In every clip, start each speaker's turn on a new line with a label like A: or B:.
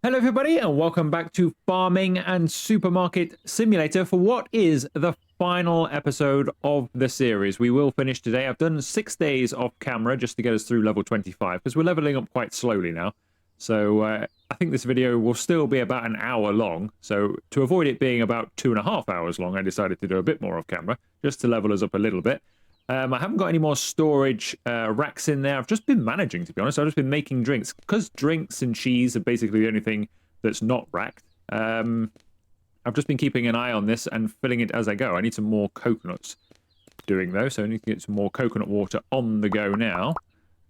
A: Hello everybody and welcome back to Farming and Supermarket Simulator for what is the final episode of the series. We will finish today. I've done 6 days off camera just to get us through level 25 because we're leveling up quite slowly now. So I think this video will still be about an hour long. So to avoid it being about 2.5 hours long, I decided to do a bit more off camera just to level us up a little bit. I haven't got any more storage racks in there. I've just been managing, to be honest. I've just been making drinks because drinks and cheese are basically the only thing that's not racked. I've just been keeping an eye on this and filling it as I go. I need some more coconuts doing though, so I need to get some more coconut water on the go now.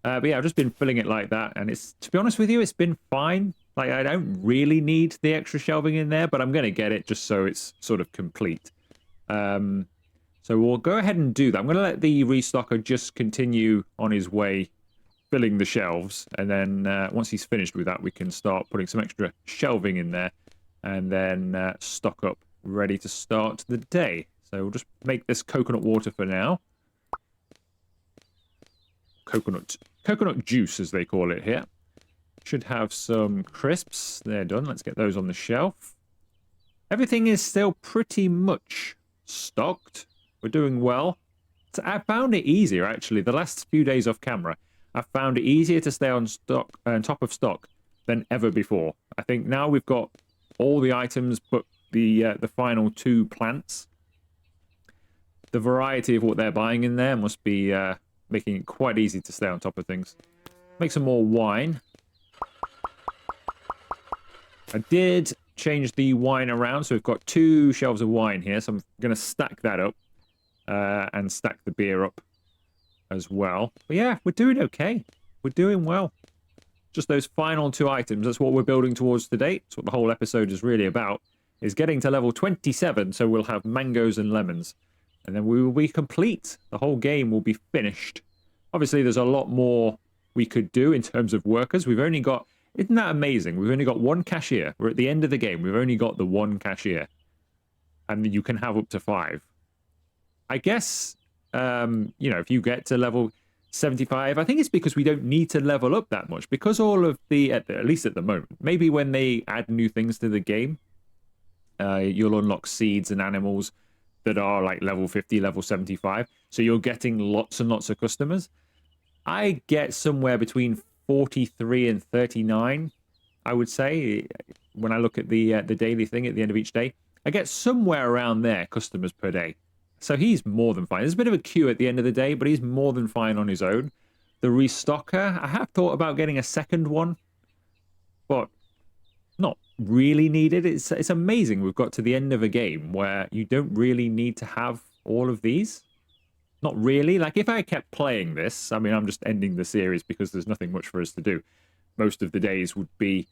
A: But yeah, I've just been filling it like that, and it's, to be honest with you, it's been fine. Like, I don't really need the extra shelving in there, but I'm going to get it just so it's sort of complete. So we'll go ahead and do that. I'm going to let the restocker just continue on his way filling the shelves. And then once he's finished with that, we can start putting some extra shelving in there and then stock up ready to start the day. So we'll just make this coconut water for now. Coconut juice, as they call it here. Should have some crisps. They're done. Let's get those on the shelf. Everything is still pretty much stocked. We're doing well. So I found it easier, actually. The last few days off camera, I found it easier to stay on stock, on top of stock than ever before. I think now we've got all the items but the final 2 plants. The variety of what they're buying in there must be making it quite easy to stay on top of things. Make some more wine. I did change the wine around, so we've got 2 shelves of wine here, so I'm going to stack that up. And stack the beer up as well. But yeah, we're doing okay. We're doing well. Just those final 2 items. That's what we're building towards today. That's what the whole episode is really about. Is getting to level 27, so we'll have mangoes and lemons. And then we will be complete. The whole game will be finished. Obviously, there's a lot more we could do in terms of workers. We've only got... Isn't that amazing? We've only got 1 cashier. We're at the end of the game. We've only got the 1 cashier. And you can have up to 5. I guess, you know, if you get to level 75, I think it's because we don't need to level up that much. Because all of at least at the moment, maybe when they add new things to the game, you'll unlock seeds and animals that are like level 50, level 75. So you're getting lots and lots of customers. I get somewhere between 43 and 39, I would say, when I look at the daily thing at the end of each day. I get somewhere around there, customers per day. So he's more than fine. There's a bit of a queue at the end of the day, but he's more than fine on his own. The restocker, I have thought about getting a second one, but not really needed. It's amazing we've got to the end of a game where you don't really need to have all of these. Not really. Like, if I kept playing this, I mean, I'm just ending the series because there's nothing much for us to do. Most of the days would be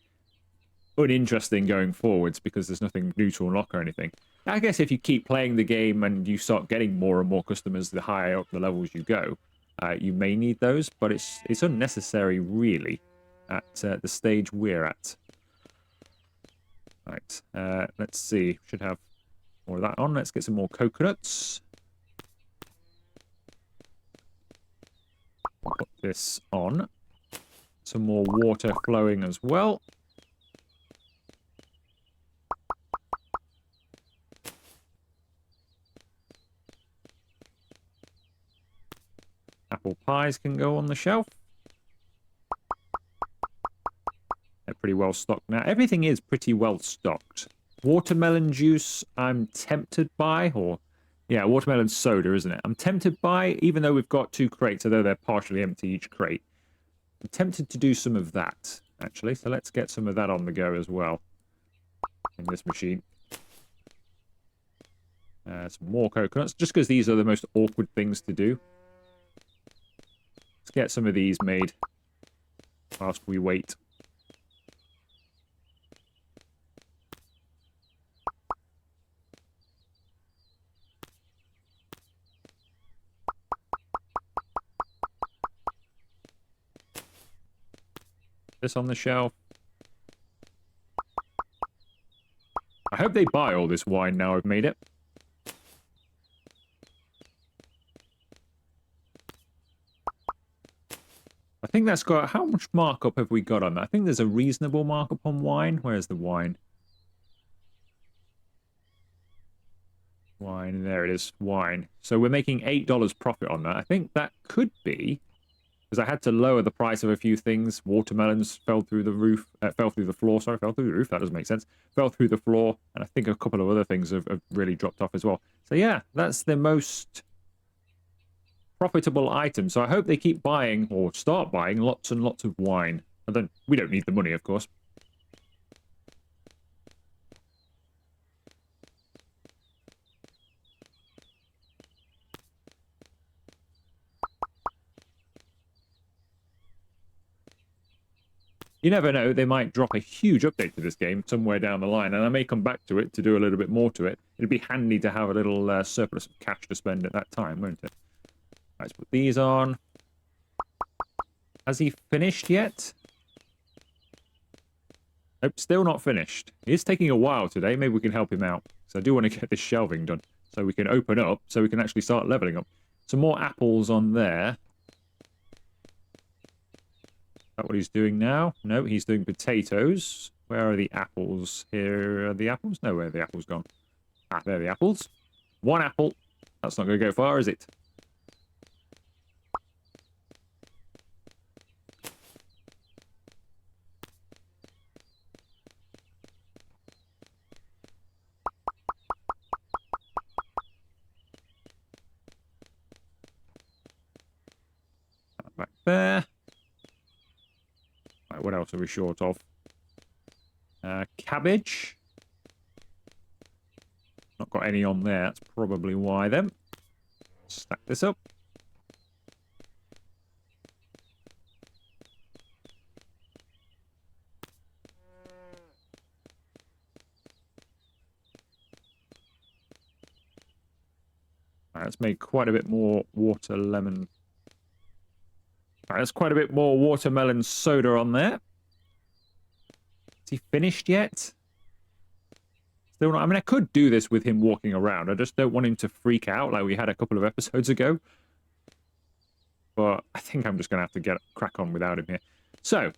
A: uninteresting going forwards because there's nothing new to unlock or anything. I guess if you keep playing the game and you start getting more and more customers the higher up the levels you go, you may need those, but it's unnecessary really at the stage we're at. Right, let's see. Should have more of that on. Let's get some more coconuts. Put this on. Some more water flowing as well. Apple pies can go on the shelf. They're pretty well stocked now. Everything is pretty well stocked. Watermelon juice, I'm tempted by, or yeah, watermelon soda, isn't it? I'm tempted by, even though we've got 2 crates, although they're partially empty each crate. I'm tempted to do some of that, actually. So let's get some of that on the go as well in this machine. Some more coconuts, just because these are the most awkward things to do. Let's get some of these made whilst we wait. This on the shelf. I hope they buy all this wine now I've made it. I think that's got... How much markup have we got on that? I think there's a reasonable markup on wine. Where's the wine? Wine, there it is. Wine. So we're making $8 profit on that. I think that could be... Because I had to lower the price of a few things. Watermelons fell through the roof. Fell through the floor. Sorry, fell through the roof. That doesn't make sense. Fell through the floor. And I think a couple of other things have really dropped off as well. So yeah, that's the most profitable item. So I hope they keep buying, or start buying, lots and lots of wine. We don't need the money, of course. You never know, they might drop a huge update to this game somewhere down the line, and I may come back to it to do a little bit more to it. It'd be handy to have a little surplus of cash to spend at that time, won't it? Let's put these on. Has he finished yet? Nope, still not finished. It's taking a while today. Maybe we can help him out. So I do want to get this shelving done so we can open up, so we can actually start leveling up. Some more apples on there. Is that what he's doing now? No, he's doing potatoes. Where are the apples? Here are the apples? No, where are the apples gone? Ah, there are the apples. One apple. That's not going to go far, is it? Back there. Right, what else are we short of? Cabbage. Not got any on there. That's probably why then. Stack this up. Right, let's make quite a bit more water lemon. Right, there's quite a bit more watermelon soda on there. Is he finished yet? Still not. I mean, I could do this with him walking around. I just don't want him to freak out like we had a couple of episodes ago. But I think I'm just going to have to get crack on without him here. So,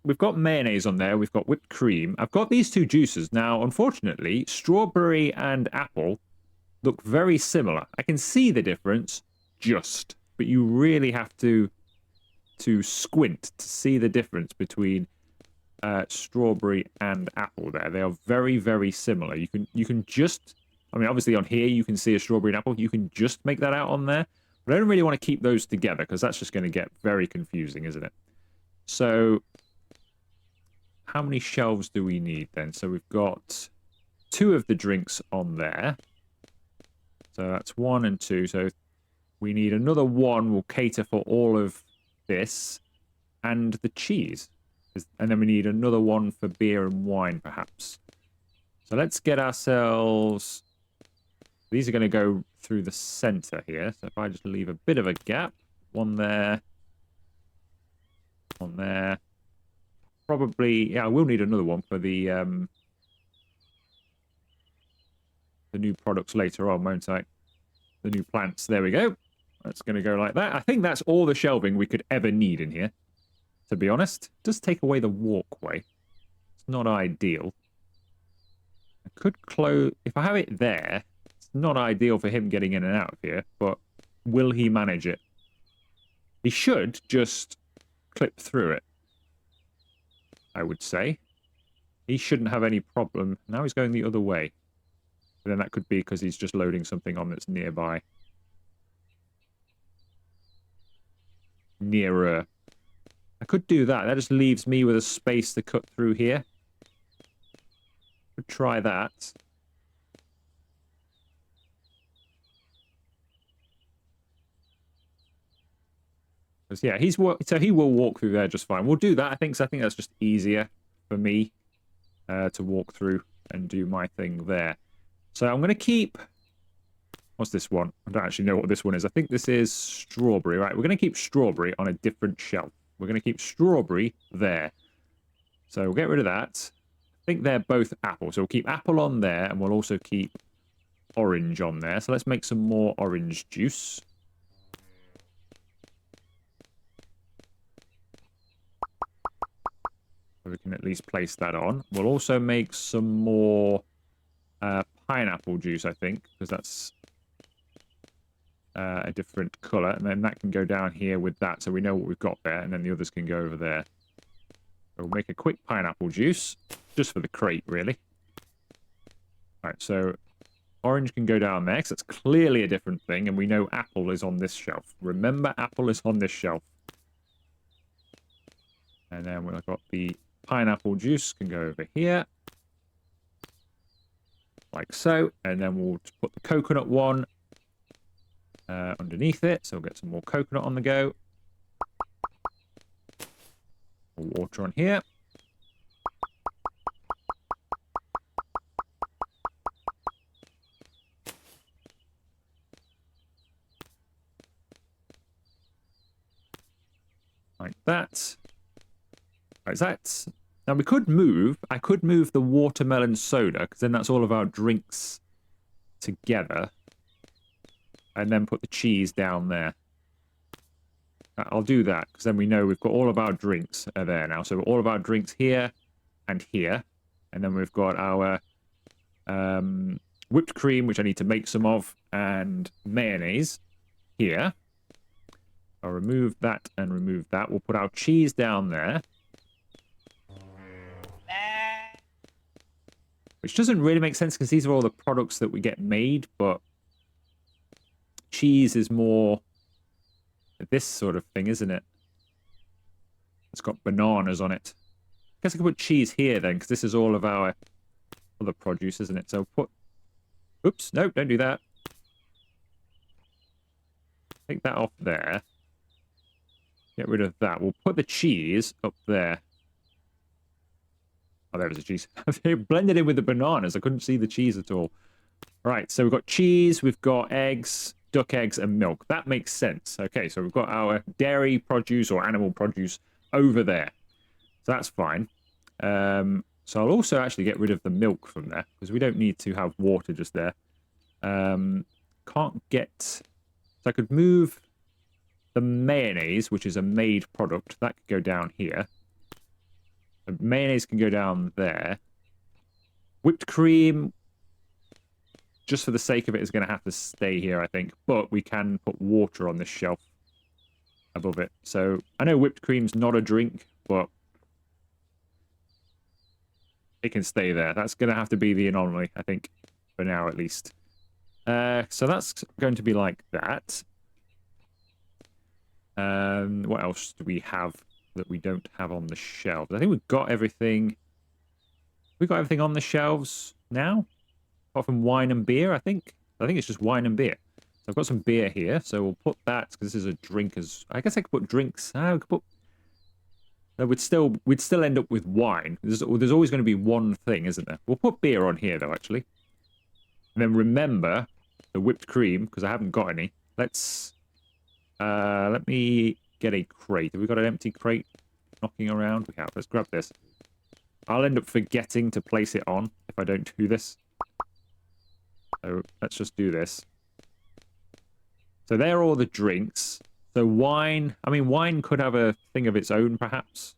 A: we've got mayonnaise on there. We've got whipped cream. I've got these two juices. Now, unfortunately, strawberry and apple look very similar. I can see the difference, but you really have to squint to see the difference between strawberry and apple there. They are very, very similar. You can just, I mean, obviously on here you can see a strawberry and apple. You can just make that out on there. But I don't really want to keep those together because that's just going to get very confusing, isn't it? So how many shelves do we need then? So we've got 2 of the drinks on there. So that's 1 and 2. So we need another 1. We'll cater for all of this and the cheese. And then we need another 1 for beer and wine, perhaps. So let's get ourselves... These are going to go through the center here. So if I just leave a bit of a gap. 1 there. 1 there. Probably... Yeah, I will need another 1 for the new products later on, won't I? The new plants. There we go. That's going to go like that. I think that's all the shelving we could ever need in here, to be honest. It does take away the walkway. It's not ideal. I could close... If I have it there, it's not ideal for him getting in and out of here, but will he manage it? He should just clip through it, I would say. He shouldn't have any problem. Now he's going the other way. But then that could be because he's just loading something on that's nearby. Nearer. I could do that. That just leaves me with a space to cut through here. Could try that. Because yeah, so he will walk through there just fine. We'll do that. I think that's just easier for me to walk through and do my thing there. So I'm going to keep... What's this one? I don't actually know what this one is. I think this is strawberry, right? We're going to keep strawberry on a different shelf. We're going to keep strawberry there. So we'll get rid of that. I think they're both apple. So we'll keep apple on there, and we'll also keep orange on there. So let's make some more orange juice. So we can at least place that on. We'll also make some more pineapple juice, I think, because that's a different colour. And then that can go down here with that, so we know what we've got there. And then the others can go over there. So we'll make a quick pineapple juice, just for the crate, really. All right, so orange can go down there, because it's clearly a different thing, and we know apple is on this shelf. Remember, apple is on this shelf. And then we've got the pineapple juice can go over here. Like so. And then we'll put the coconut one underneath it. So we'll get some more coconut on the go. More water on here. Like that. Like that. Now we could move. I could move the watermelon soda, because then that's all of our drinks together. And then put the cheese down there. I'll do that, because then we know we've got all of our drinks are there now. So all of our drinks here and here. And then we've got our whipped cream, which I need to make some of, and mayonnaise here. I'll remove that and remove that. We'll put our cheese down there. Which doesn't really make sense, because these are all the products that we get made, but cheese is more this sort of thing, isn't it? It's got bananas on it. I guess I could put cheese here then, because this is all of our other produce, isn't it? So put... Oops, no, don't do that. Take that off there. Get rid of that. We'll put the cheese up there. Oh, there was the cheese. They blended in with the bananas. I couldn't see the cheese at all. Right, so we've got cheese, we've got eggs, duck eggs, and milk. That makes sense. Okay, so we've got our dairy produce or animal produce over there. So that's fine. So I'll also actually get rid of the milk from there, because we don't need to have water just there. Can't get... So I could move the mayonnaise, which is a made product. That could go down here. The mayonnaise can go down there. Whipped cream, just for the sake of it, is going to have to stay here, I think. But we can put water on this shelf above it. So I know whipped cream's not a drink, but it can stay there. That's going to have to be the anomaly, I think, for now at least. So that's going to be like that. What else do we have that we don't have on the shelves? I think we've got everything. We've got everything on the shelves now, apart from wine and beer, I think. I think it's just wine and beer. So I've got some beer here, so we'll put that, because this is a drink as... I guess I could put drinks. We could put... No, we'd still end up with wine. There's always going to be one thing, isn't there? We'll put beer on here, though, actually. And then remember the whipped cream, because I haven't got any. Let's... let me get a crate. Have we got an empty crate knocking around? We have. Let's grab this. I'll end up forgetting to place it on if I don't do this. So let's just do this. So there are all the drinks. So wine, I mean, wine could have a thing of its own, perhaps.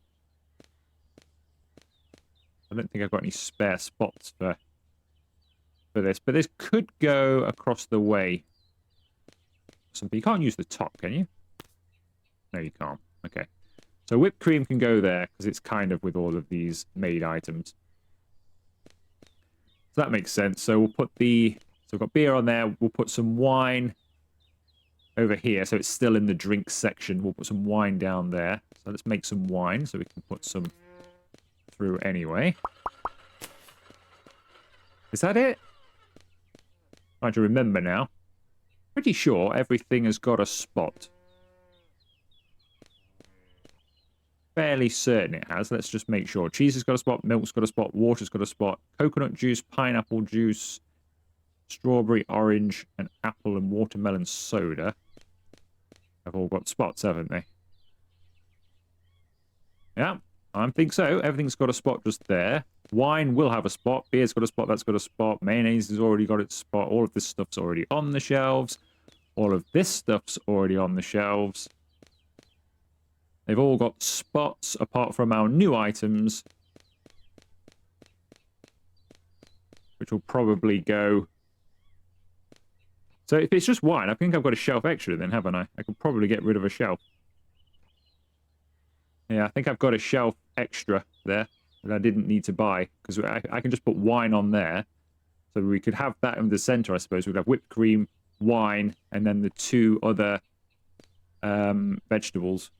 A: I don't think I've got any spare spots for this, but this could go across the way. You can't use the top, can you? No, you can't. Okay. So whipped cream can go there, because it's kind of with all of these made items. So that makes sense. So we'll put the... So we've got beer on there. We'll put some wine over here. So it's still in the drinks section. We'll put some wine down there. So let's make some wine so we can put some through anyway. Is that it? Trying to remember now. Pretty sure everything has got a spot. Fairly certain it has. Let's just make sure. Cheese has got a spot, milk's got a spot, water's got a spot, coconut juice, pineapple juice, strawberry, orange, and apple and watermelon soda have all got spots, haven't they? Yeah, I think so. Everything's got a spot just there. Wine will have a spot. Beer's got a spot. That's got a spot. Mayonnaise has already got its spot. All of this stuff's already on the shelves. All of this stuff's already on the shelves. They've all got spots apart from our new items, which will probably go... So if it's just wine, I think I've got a shelf extra then, haven't I? I could probably get rid of a shelf. Yeah, I think I've got a shelf extra there that I didn't need to buy, because I can just put wine on there. So we could have that in the center, I suppose. We'd have whipped cream, wine, and then the two other vegetables.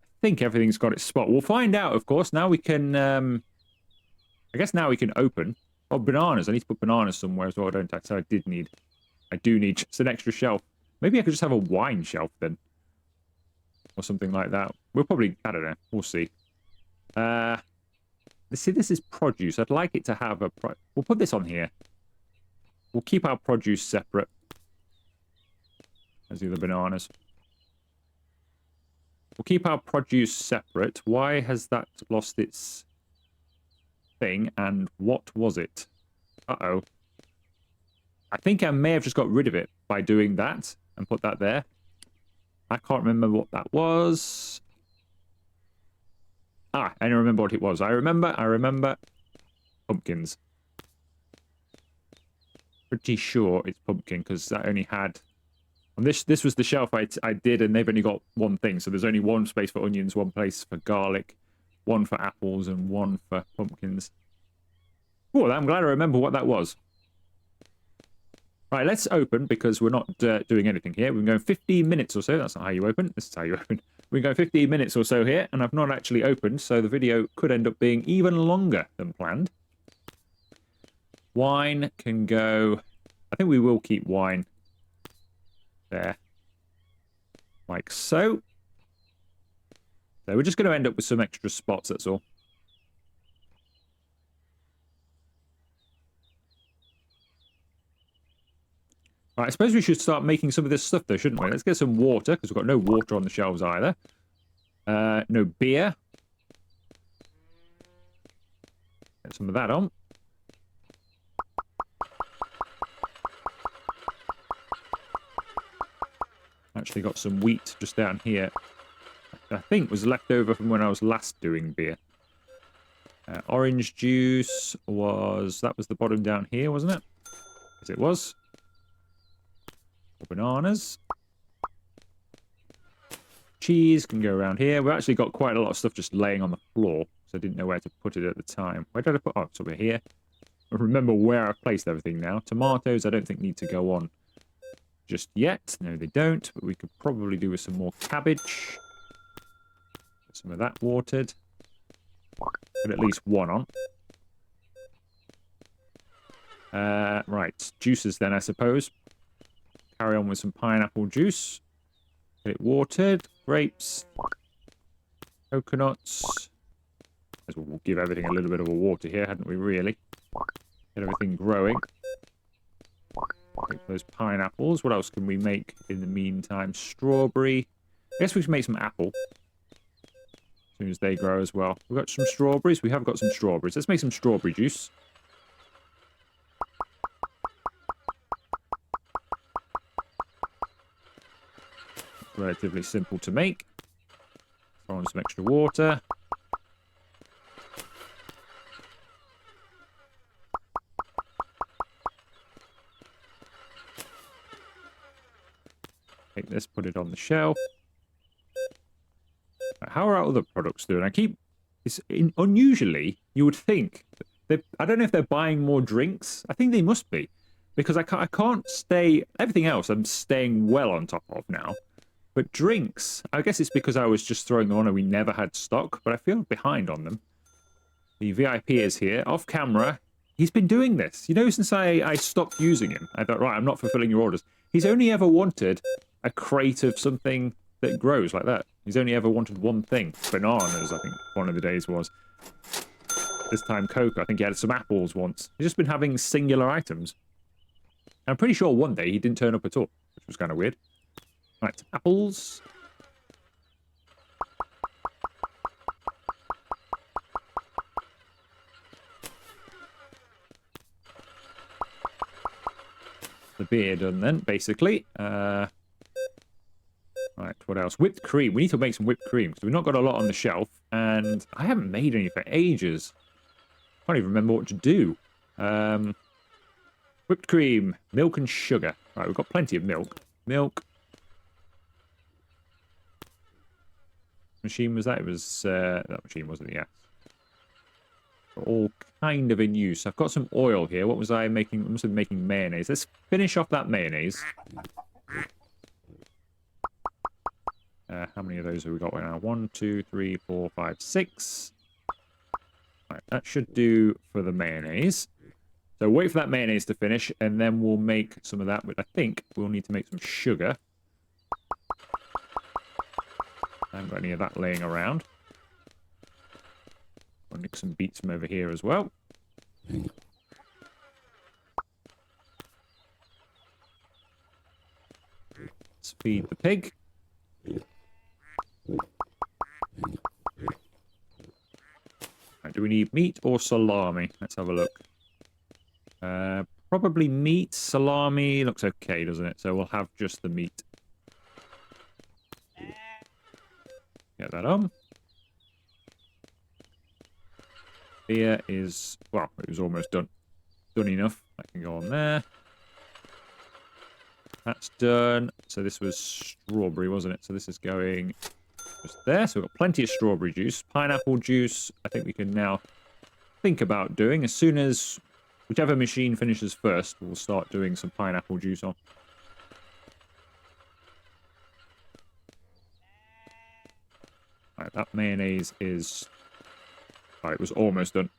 A: I think everything's got its spot. We'll find out, of course. Now we can... I guess now we can open. Oh, bananas. I need to put bananas somewhere as well, don't I? So I do need just an extra shelf. Maybe I could just have a wine shelf then. Or something like that. We'll probably... I don't know. We'll see. See, this is produce. I'd like it to have a... We'll put this on here. We'll keep our produce separate. As the other bananas. We'll keep our produce separate. Why has that lost its thing? And what was it? Uh-oh. I think I may have just got rid of it by doing that and put that there. I can't remember what that was. Ah, I don't remember what it was. I remember. Pumpkins. Pretty sure it's pumpkin, because I only had... And this was the shelf I did, and they've only got one thing. So there's only one space for onions, one place for garlic, one for apples, and one for pumpkins. Oh, I'm glad I remember what that was. Right, let's open, because we're not doing anything here. We've been going 15 minutes or so. That's not how you open. This is how you open. We've been going 15 minutes or so here, and I've not actually opened, so the video could end up being even longer than planned. Wine can go... I think we will keep wine there. Like so. So we're just going to end up with some extra spots, that's all. Right, I suppose we should start making some of this stuff, though, shouldn't we? Let's get some water, because we've got no water on the shelves either. No beer. Get some of that on. Actually got some wheat just down here. I think was left over from when I was last doing beer. Orange juice was... That was the bottom down here, wasn't it? Yes, it was. Bananas. Cheese can go around here. We've actually got quite a lot of stuff just laying on the floor, so I didn't know where to put it at the time. Where did I put... Oh, it's over here. I remember where I've placed everything now. Tomatoes I don't think need to go on just yet. No, they don't, but we could probably do with some more cabbage. Get some of that watered. Put at least one on. Right, juices then, I suppose. Carry on with some pineapple juice. Get it watered. Grapes. Coconuts. We'll give everything a little bit of a water here, hadn't we, really? Get everything growing. Make those pineapples. What else can we make in the meantime? Strawberry. I guess we can make some apple. As soon as they grow as well. We've got some strawberries. We have got some strawberries. Let's make some strawberry juice. Relatively simple to make. Throw on some extra water. Take this, put it on the shelf. How are our other products doing? Unusually, you would think. I don't know if they're buying more drinks. I think they must be. Because I can't stay... Everything else I'm staying well on top of now. But drinks, I guess it's because I was just throwing them on and we never had stock. But I feel behind on them. The VIP is here. Off camera. He's been doing this. You know, since I stopped using him. I thought, right, I'm not fulfilling your orders. He's only ever wanted a crate of something that grows like that. He's only ever wanted one thing. Bananas, I think one of the days was. This time cocoa. I think he had some apples once. He's just been having singular items. I'm pretty sure one day he didn't turn up at all, which was kind of weird. Right, apples. The beer done then, basically. Right, what else? Whipped cream. We need to make some whipped cream because we've not got a lot on the shelf, and I haven't made any for ages. I can't even remember what to do. Whipped cream, milk and sugar. Right, we've got plenty of milk. Milk. Machine was that? It was that machine, wasn't it? Yeah. All kind of in use. I've got some oil here. What was I making? I must have been making mayonnaise. Let's finish off that mayonnaise. How many of those have we got right now? 1, 2, 3, 4, 5, 6. Right, that should do for the mayonnaise. So wait for that mayonnaise to finish, and then we'll make some of that. But I think we'll need to make some sugar. I haven't got any of that laying around. I'll nick some beets from over here as well. Let's feed the pig. Right, do we need meat or salami? Let's have a look. Probably meat. Salami looks okay, doesn't it? So we'll have just the meat. Get that on. Beer is, well, it was almost done. Done enough. That can go on there. That's done. So this was strawberry, wasn't it? So this is going just there. So we've got plenty of strawberry juice. Pineapple juice, I think we can now think about doing. As soon as whichever machine finishes first, we'll start doing some pineapple juice on. Right, that mayonnaise is... Right, it was almost done.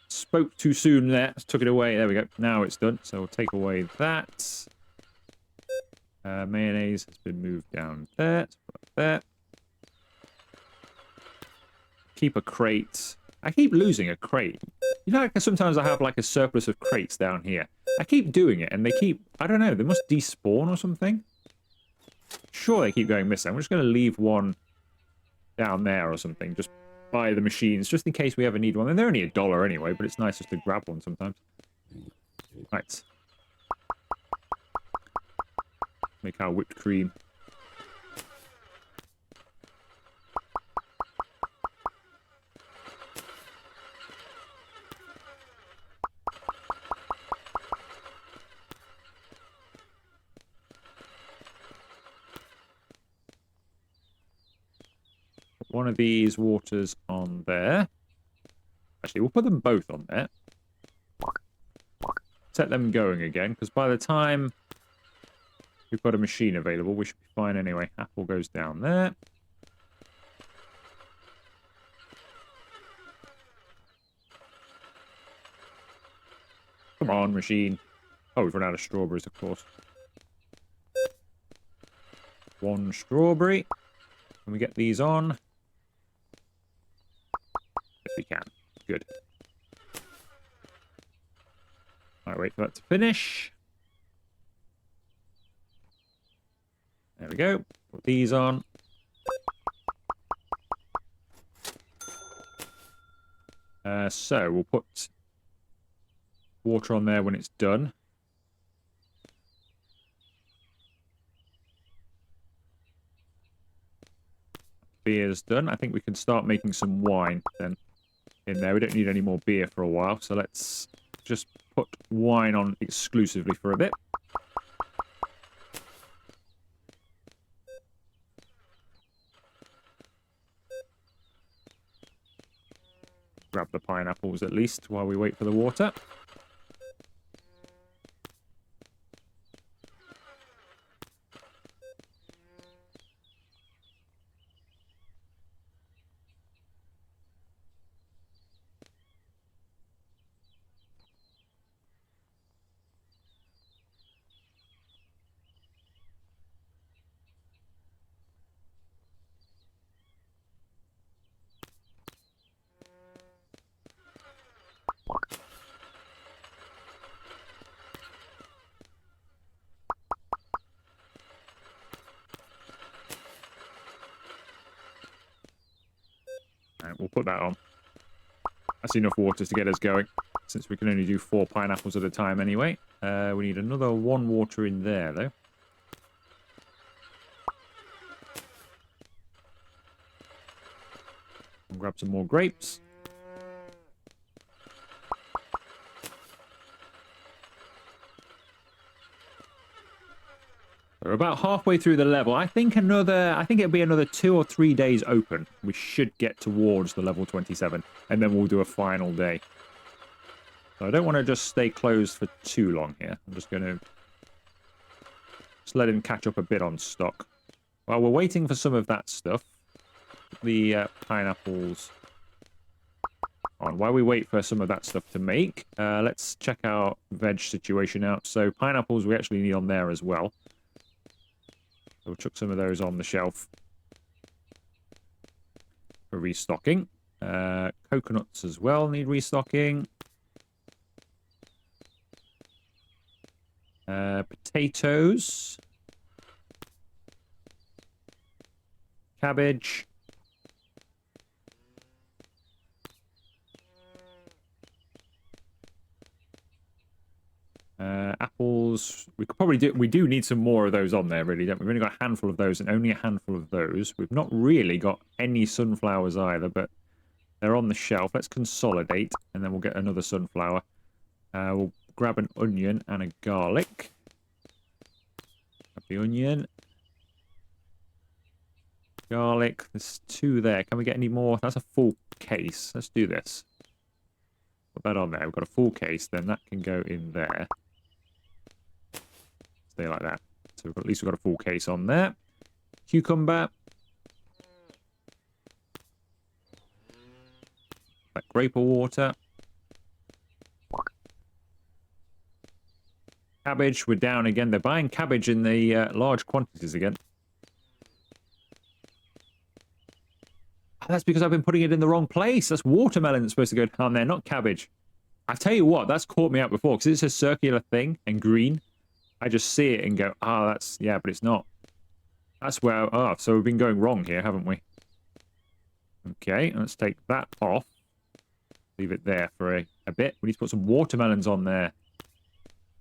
A: Spoke too soon there. Took it away. There we go. Now it's done. So we'll take away that. Mayonnaise has been moved down there. Put that there. Keep a crate. I keep losing a crate. You know, like sometimes I have like a surplus of crates down here. I keep doing it and they keep... I don't know. They must despawn or something. Sure, they keep going missing. I'm just going to leave one down there or something. Just buy the machines just in case we ever need one. And they're only $1 anyway, but it's nice just to grab one sometimes. Right. Make our whipped cream. Put one of these waters on there. Actually, we'll put them both on there. Set them going again, because by the time we've got a machine available, we should be fine anyway. Apple goes down there. Come on, machine. Oh, we've run out of strawberries, of course. One strawberry. Can we get these on? Yes, we can. Good. Alright, wait for that to finish. There we go. Put these on. So we'll put water on there when it's done. Beer's done. I think we can start making some wine then in there. We don't need any more beer for a while, so let's just put wine on exclusively for a bit. Grab the pineapples at least while we wait for the water. We'll put that on. That's enough water to get us going, since we can only do 4 pineapples at a time anyway. We need another 1 water in there, though. And grab some more grapes. We're about halfway through the level. I think it'll be another 2 or 3 days open. We should get towards the level 27, and then we'll do a final day. So I don't want to just stay closed for too long here. I'm just going to let him catch up a bit on stock. While we're waiting for some of that stuff, the pineapples on. While we wait for some of that stuff to make, let's check our veg situation out. So pineapples we actually need on there as well. So we'll chuck some of those on the shelf for restocking. Coconuts as well need restocking. Potatoes. Cabbage. Apples. We could probably do. We do need some more of those on there, really. Don't we? We've only got a handful of those, and only a handful of those. We've not really got any sunflowers either, but they're on the shelf. Let's consolidate, and then we'll get another sunflower. We'll grab an onion and a garlic. Grab the onion. Garlic. There's 2 there. Can we get any more? That's a full case. Let's do this. Put that on there. We've got a full case. Then that can go in there. Stay like that. So at least we've got a full case on there. Cucumber. That grape water. Cabbage. We're down again. They're buying cabbage in the large quantities again. That's because I've been putting it in the wrong place. That's watermelon that's supposed to go down there, not cabbage. I tell you what, that's caught me out before because it's a circular thing and green. I just see it and go, that's, yeah, but it's not. That's where, so we've been going wrong here, haven't we? Okay, let's take that off. Leave it there for a bit. We need to put some watermelons on there.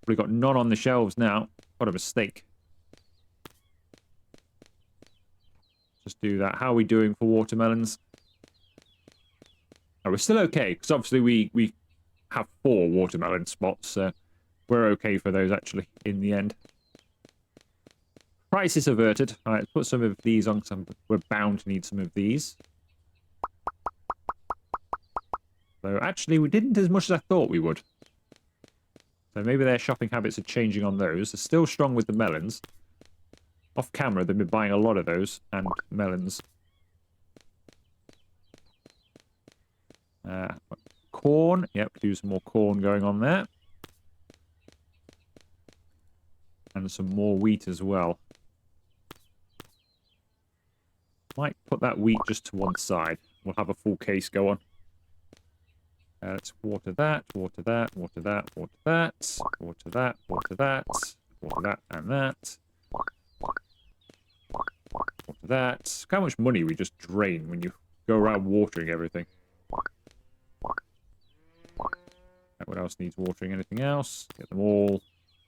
A: We've got none on the shelves now. What a mistake. Just do that. How are we doing for watermelons? Oh, we're still okay, because obviously we have 4 watermelon spots, so we're okay for those, actually, in the end. Crisis averted. All right, let's put some of these on. We're bound to need some of these. So, actually, we didn't as much as I thought we would. So maybe their shopping habits are changing on those. They're still strong with the melons. Off camera, they've been buying a lot of those, and melons. Corn. Yep, do some more corn going on there. And some more wheat as well. Might put that wheat just to one side. We'll have a full case go on. Let's water that, water that, water that, water that, water that, water that, water that, and that. Water that. Look how much money we just drain when you go around watering everything. What else needs watering? Anything else? Get them all.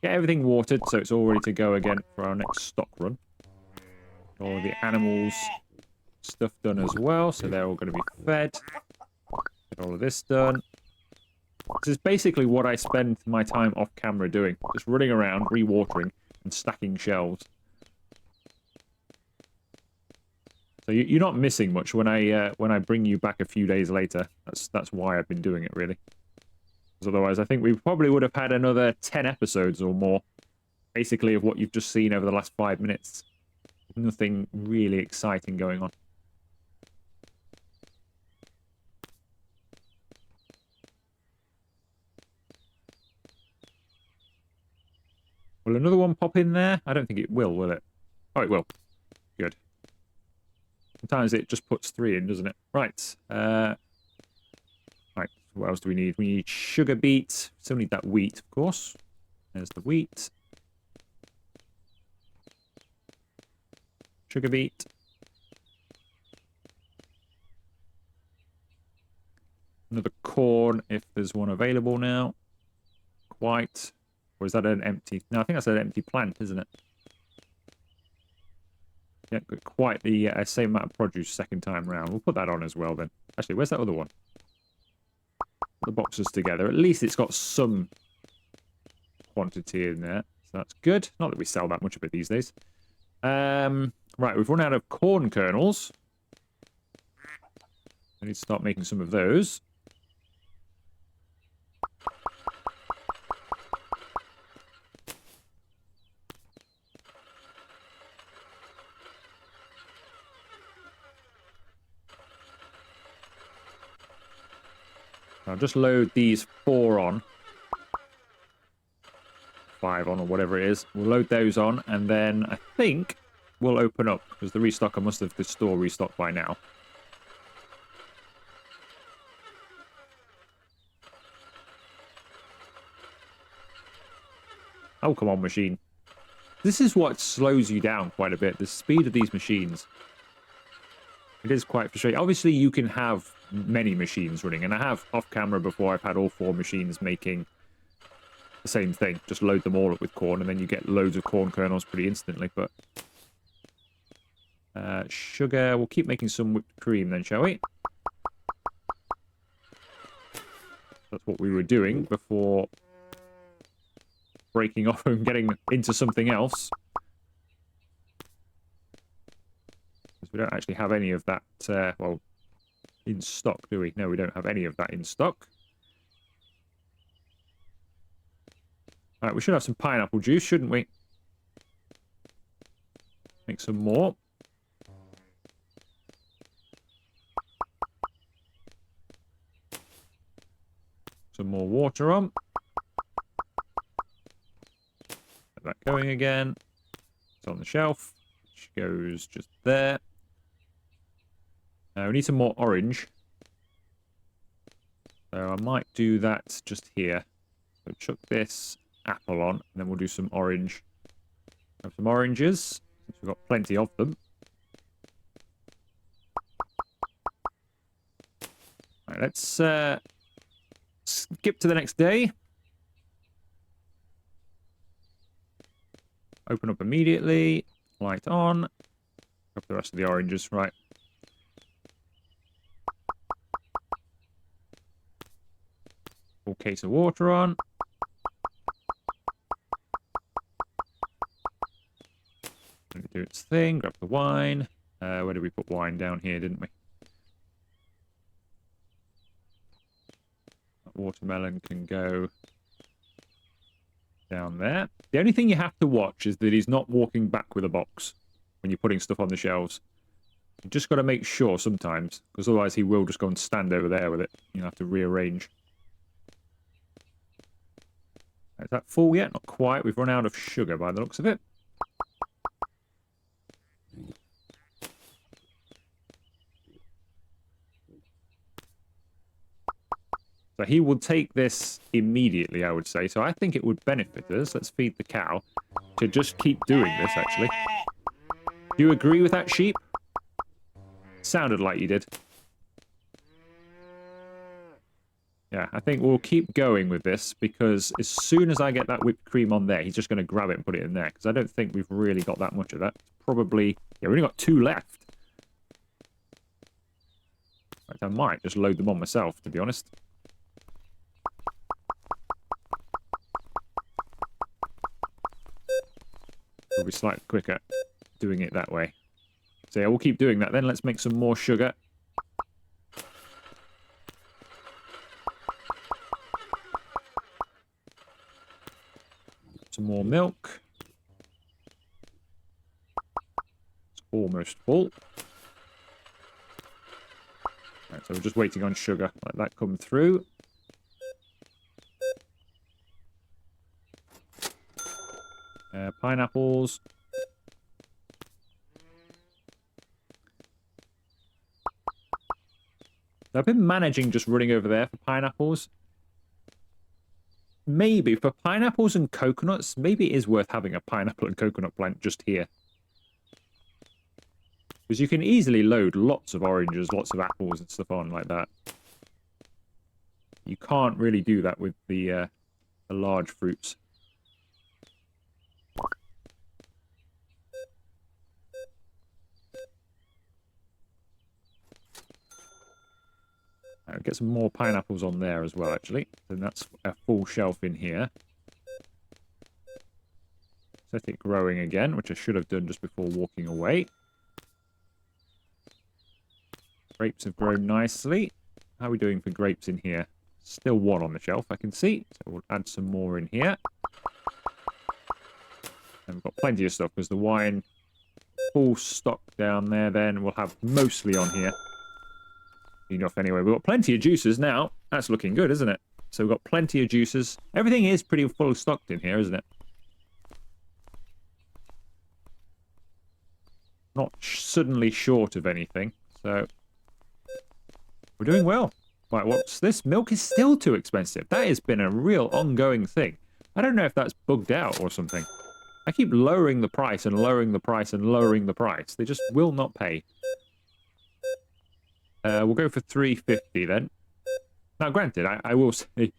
A: Get everything watered so it's all ready to go again for our next stock run. All of the animals stuff done as well, so they're all going to be fed. Get all of this done. This is basically what I spend my time off camera doing. Just running around, re-watering, and stacking shelves. So you're not missing much when I bring you back a few days later. That's why I've been doing it, really. Because otherwise, I think we probably would have had another 10 episodes or more, basically, of what you've just seen over the last 5 minutes. Nothing really exciting going on. Will another one pop in there? I don't think it will it? Oh, it will. Good. Sometimes it just puts 3 in, doesn't it? Right. Right. What else do we need? We need sugar beet. Still need that wheat, of course. There's the wheat. Sugar beet. Another corn, if there's one available now. Quite. Or is that an empty? No, I think that's an empty plant, isn't it? Yeah, got quite the same amount of produce second time round. We'll put that on as well then. Actually, where's that other one? Put the boxes together. At least it's got some quantity in there. So that's good. Not that we sell that much of it these days. Right, we've run out of corn kernels. I need to start making some of those. I'll just load these 4 on. 5 on, or whatever it is. We'll load those on, and then I think we'll open up, because the restocker must have the store restocked by now. Oh, come on, machine. This is what slows you down quite a bit, the speed of these machines. It is quite frustrating. Obviously, you can have many machines running, and I have off-camera before. I've had all 4 machines making the same thing. Just load them all up with corn, and then you get loads of corn kernels pretty instantly. But sugar, we'll keep making some whipped cream then, shall we? That's what we were doing before breaking off and getting into something else. Because we don't actually have any of that, well, in stock, do we? No, we don't have any of that in stock. Alright, we should have some pineapple juice, shouldn't we? Make some more. Some more water on. Get that going again. It's on the shelf, which goes just there. We need some more orange. So I might do that just here. So chuck this apple on, and then we'll do some orange. Have some oranges, since we've got plenty of them. Right, let's skip to the next day. Open up immediately. Light on. Grab the rest of the oranges. Right. Full case of water on. Let it do its thing. Grab the wine. Where did we put wine? Down here, didn't we? That watermelon can go down there. The only thing you have to watch is that he's not walking back with a box when you're putting stuff on the shelves. You just got to make sure sometimes, because otherwise he will just go and stand over there with it. You'll have to rearrange. Is that full yet? Not quite. We've run out of sugar by the looks of it. So he will take this immediately, I would say. So I think it would benefit us. Let's feed the cow. To just keep doing this, actually. Do you agree with that, sheep? Sounded like you did. Yeah, I think we'll keep going with this, because as soon as I get that whipped cream on there, he's just going to grab it and put it in there, because I don't think we've really got that much of that. Probably, yeah, we've only got 2 left. In fact, I might just load them on myself, to be honest. Probably slightly quicker doing it that way. So yeah, we'll keep doing that then. Let's make some more sugar. Some more milk. It's almost full. Right, so we're just waiting on sugar. Let that come through. Pineapples. I've been managing just running over there for pineapples. Maybe for pineapples and coconuts, maybe it is worth having a pineapple and coconut plant just here. Because you can easily load lots of oranges, lots of apples and stuff on like that. You can't really do that with the large fruits. I'll get some more pineapples on there as well, actually. Then that's a full shelf in here. Set it growing again, which I should have done just before walking away. Grapes have grown nicely. How are we doing for grapes in here? Still one on the shelf, I can see. So we'll add some more in here. And we've got plenty of stuff because the wine full stock down there then we'll have mostly on here. Enough anyway. We've got plenty of juices now. That's looking good, isn't it? So we've got plenty of juices. Everything is pretty full stocked in here, isn't it? Not suddenly short of anything. So we're doing well. Right, what's this? Milk is still too expensive. That has been a real ongoing thing. I don't know if that's bugged out or something. I keep lowering the price and lowering the price and lowering the price. They just will not pay. We'll go for 350 then. Now, granted, I will say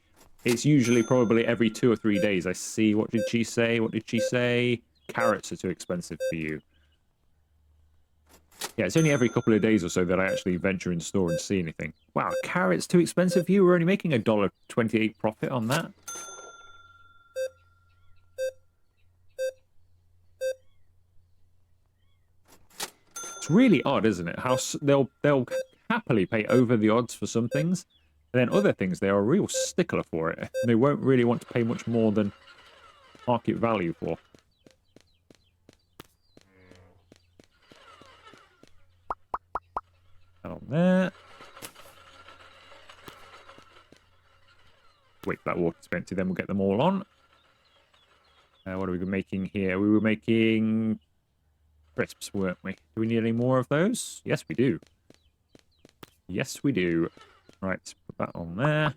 A: it's usually probably every 2 or 3 days I see. What did she say? What did she say? Carrots are too expensive for you. Yeah, it's only every couple of days or so that I actually venture in store and see anything. Wow, carrots too expensive for you? We're only making $1.28 profit on that. It's really odd, isn't it? How they'll happily pay over the odds for some things, and then other things they are a real stickler for it. They won't really want to pay much more than market value for. On there. Wait for that water to empty, then we'll get them all on. What are we making here? We were making crisps, weren't we? Do we need any more of those? Yes, we do. Yes, we do. Right, put that on there.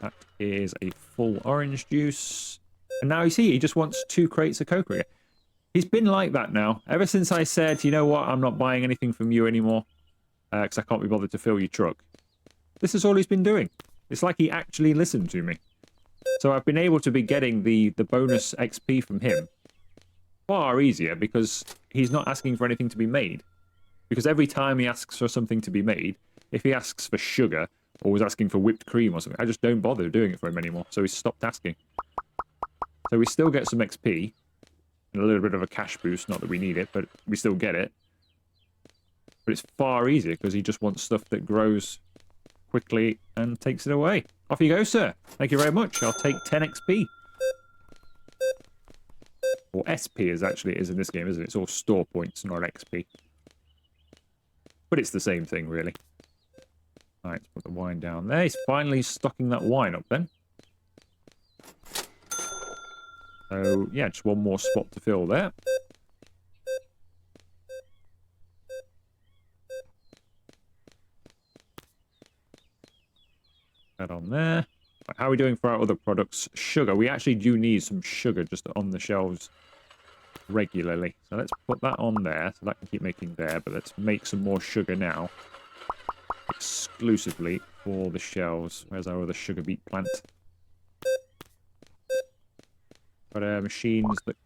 A: That is a full orange juice. And now you see, he just wants 2 crates of Coca again. He's been like that now. Ever since I said, you know what, I'm not buying anything from you anymore because I can't be bothered to fill your truck. This is all he's been doing. It's like he actually listened to me. So I've been able to be getting the bonus XP from him far easier because he's not asking for anything to be made. Because every time he asks for something to be made, if he asks for sugar or was asking for whipped cream or something, I just don't bother doing it for him anymore. So he's stopped asking. So we still get some XP and a little bit of a cash boost. Not that we need it, but we still get it. But it's far easier because he just wants stuff that grows quickly and takes it away. Off you go, sir. Thank you very much. I'll take 10 XP. Or SP is actually it is in this game, isn't it? It's all store points, not XP. But it's the same thing, really. Alright, let's put the wine down there. He's finally stocking that wine up then. So, yeah, just one more spot to fill there. That on there. How are we doing for our other products? Sugar. We actually do need some sugar just on the shelves regularly. So let's put that on there. So that can keep making there. But let's make some more sugar now. Exclusively for the shelves. Where's our other sugar beet plant? Got machines that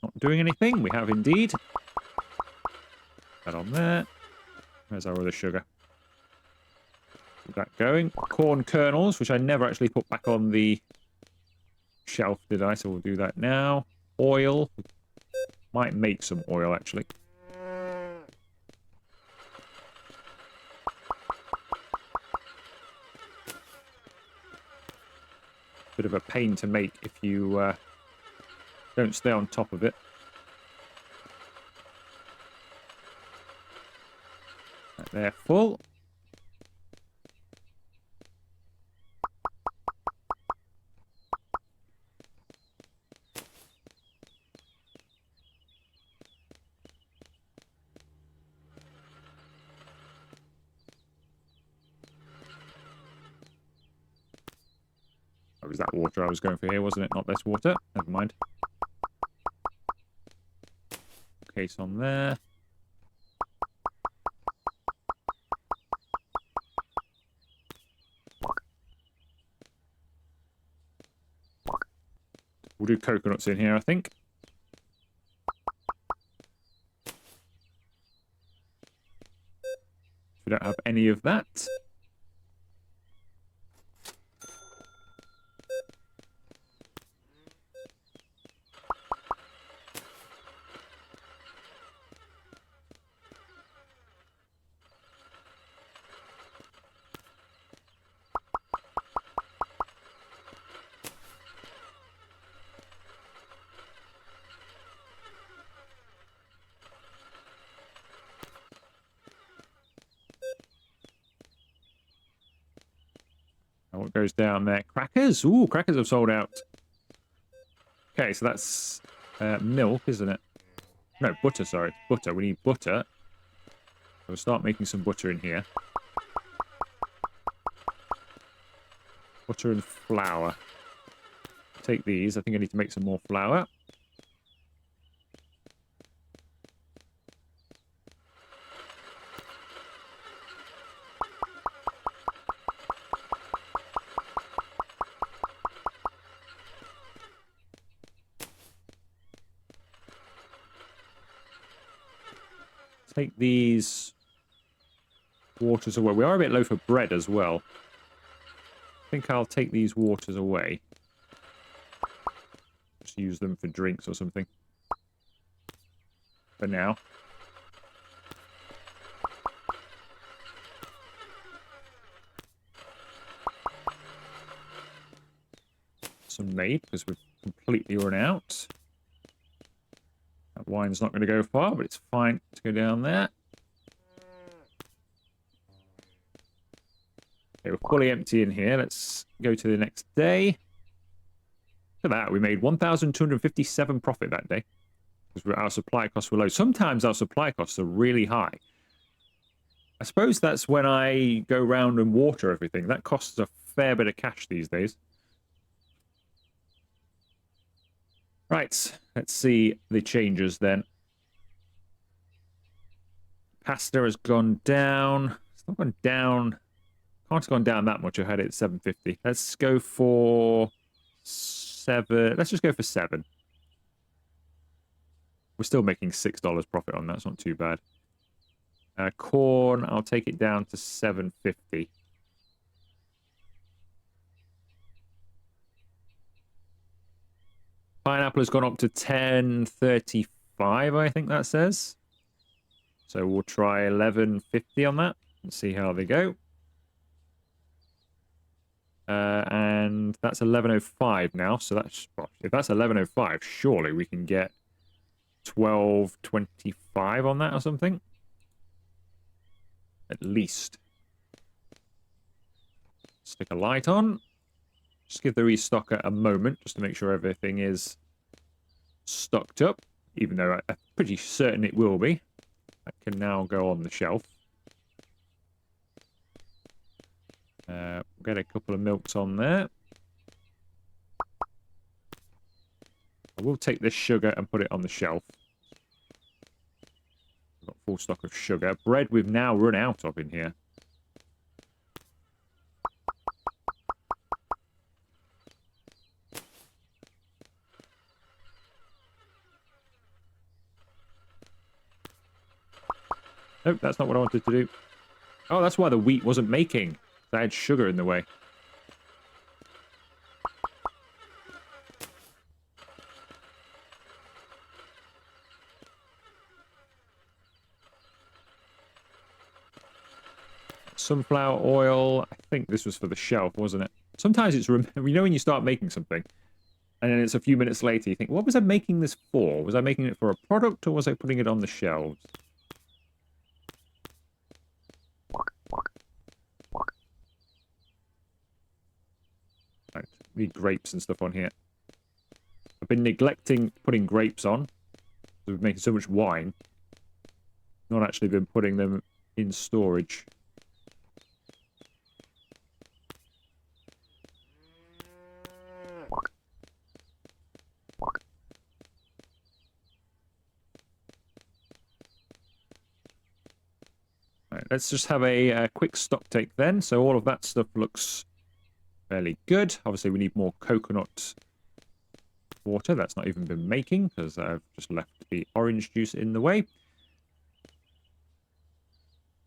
A: not doing anything. We have indeed. That on there. Where's our other sugar? Keep that going. Corn kernels, which I never actually put back on the shelf, did I? So we'll do that now. Oil. Might make some oil, actually. Bit of a pain to make if you don't stay on top of it. Right, they're full. That was that water I was going for here, wasn't it? Not this water. Never mind. Case on there. We'll do coconuts in here, I think. We don't have any of that. What goes down there? Crackers. Ooh, crackers have sold out. Okay, so that's milk, isn't it? No, butter, sorry. It's butter. We need butter. We'll start making some butter in here. Butter and flour. Take these. I think I need to make some more flour. Take these waters away. We are a bit low for bread as well. I think I'll take these waters away. Just use them for drinks or something. For now. Some made, because we've completely run out. That wine's not going to go far, but it's fine to go down there. Okay, we're fully empty in here. Let's go to the next day. Look at that. We made 1,257 profit that day. Because our supply costs were low. Sometimes our supply costs are really high. I suppose that's when I go round and water everything. That costs a fair bit of cash these days. Right, let's see the changes then. Pasta has gone down. It's not gone down. Can't have gone down that much. I had it at 750. Let's go for 7. Let's just go for 7. We're still making $6 profit on that. It's not too bad. Corn, I'll take it down to 750. Pineapple has gone up to 10.35, I think that says. So we'll try 11.50 on that and see how they go. And that's 11.05 now. So that's, well, if that's 11.05, surely we can get 12.25 on that or something. At least. Stick a light on. Just give the restocker a moment just to make sure everything is stocked up, even though I'm pretty certain it will be. That can now go on the shelf. We'll get a couple of milks on there. I will take this sugar and put it on the shelf. We've got full stock of sugar. Bread we've now run out of in here. Nope, that's not what I wanted to do. Oh, that's why the wheat wasn't making. I had sugar in the way. Sunflower oil. I think this was for the shelf, wasn't it? Sometimes it's... You know when you start making something, and then it's a few minutes later, you think, what was I making this for? Was I making it for a product, or was I putting it on the shelves? Right, need grapes and stuff on here. I've been neglecting putting grapes on. We've making so much wine. Not actually been putting them in storage. Right, let's just have a quick stock take then. So all of that stuff looks fairly good. Obviously, we need more coconut water. That's not even been making because I've just left the orange juice in the way.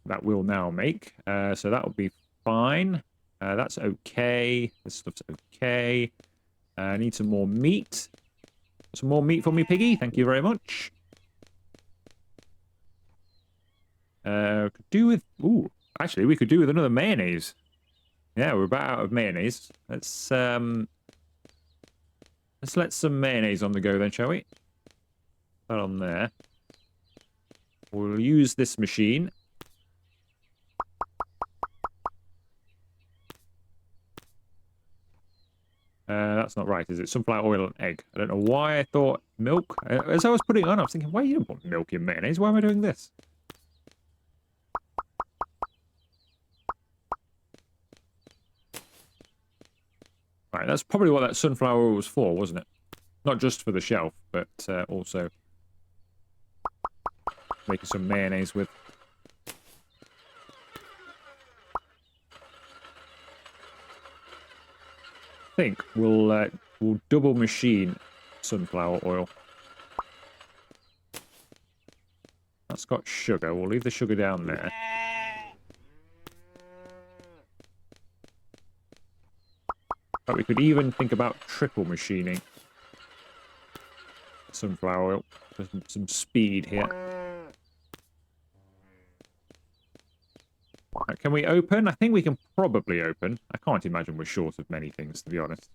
A: That will now make. So that will be fine. That's okay. This stuff's okay. I need some more meat. Some more meat for me, piggy. Thank you very much. Could do with... Ooh, actually, we could do with another mayonnaise. Yeah, we're about out of mayonnaise. Let's let some mayonnaise on the go then, shall we? Put that on there. We'll use this machine. That's not right, is it? Sunflower oil and egg. I don't know why I thought milk. As I was putting it on, I was thinking, why you don't put milk in mayonnaise? Why am I doing this? Right, that's probably what that sunflower oil was for, wasn't it? Not just for the shelf, but also making some mayonnaise with. I think we'll double machine sunflower oil. That's got sugar. We'll leave the sugar down there. But we could even think about triple machining sunflower oil for some speed here. Right, can we open? I think we can probably open. I can't imagine we're short of many things, to be honest.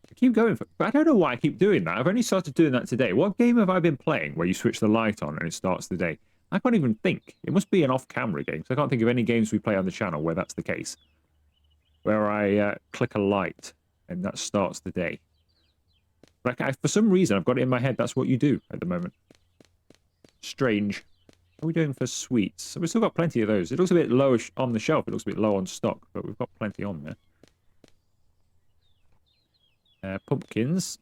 A: I keep going for... But I don't know why I keep doing that. I've only started doing that today. What game have I been playing where you switch the light on and it starts the day? I can't even think. It must be an off-camera game, so I can't think of any games we play on the channel where that's the case. Where I click a light and that starts the day. But for some reason, I've got it in my head that's what you do at the moment. Strange. How are we doing for sweets? So we've still got plenty of those. It looks a bit low on the shelf. It looks a bit low on stock, but we've got plenty on there. Pumpkins.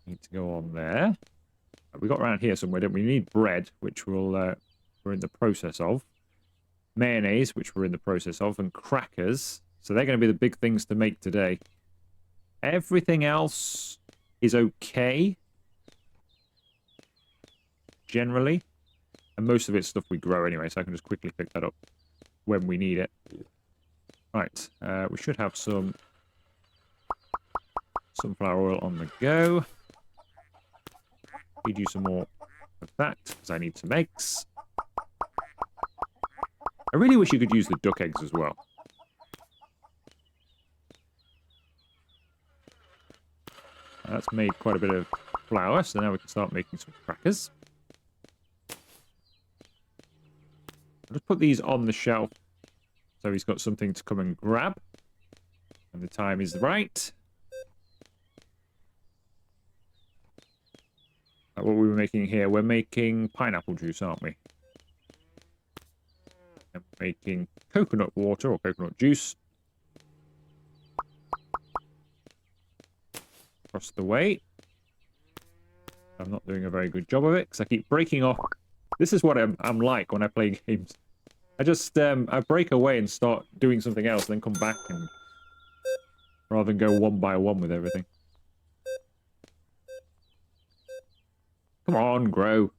A: Need to go on there. We got around here somewhere, don't we? We need bread, which we're in the process of. Mayonnaise, which we're in the process of. And crackers. So they're going to be the big things to make today. Everything else is okay. Generally. And most of it's stuff we grow anyway, so I can just quickly pick that up when we need it. Right, we should have some sunflower oil on the go. Feed you some more of that, because I need some eggs. I really wish you could use the duck eggs as well. That's made quite a bit of flour, so now we can start making some crackers. I'll just put these on the shelf so he's got something to come and grab when the time is right. What were we making here? We're making pineapple juice, aren't we? And making coconut water or coconut juice. Across the way. I'm not doing a very good job of it because I keep breaking off. This is what I'm like when I play games. I break away and start doing something else, then come back and rather than go one by one with everything. Come on, grow.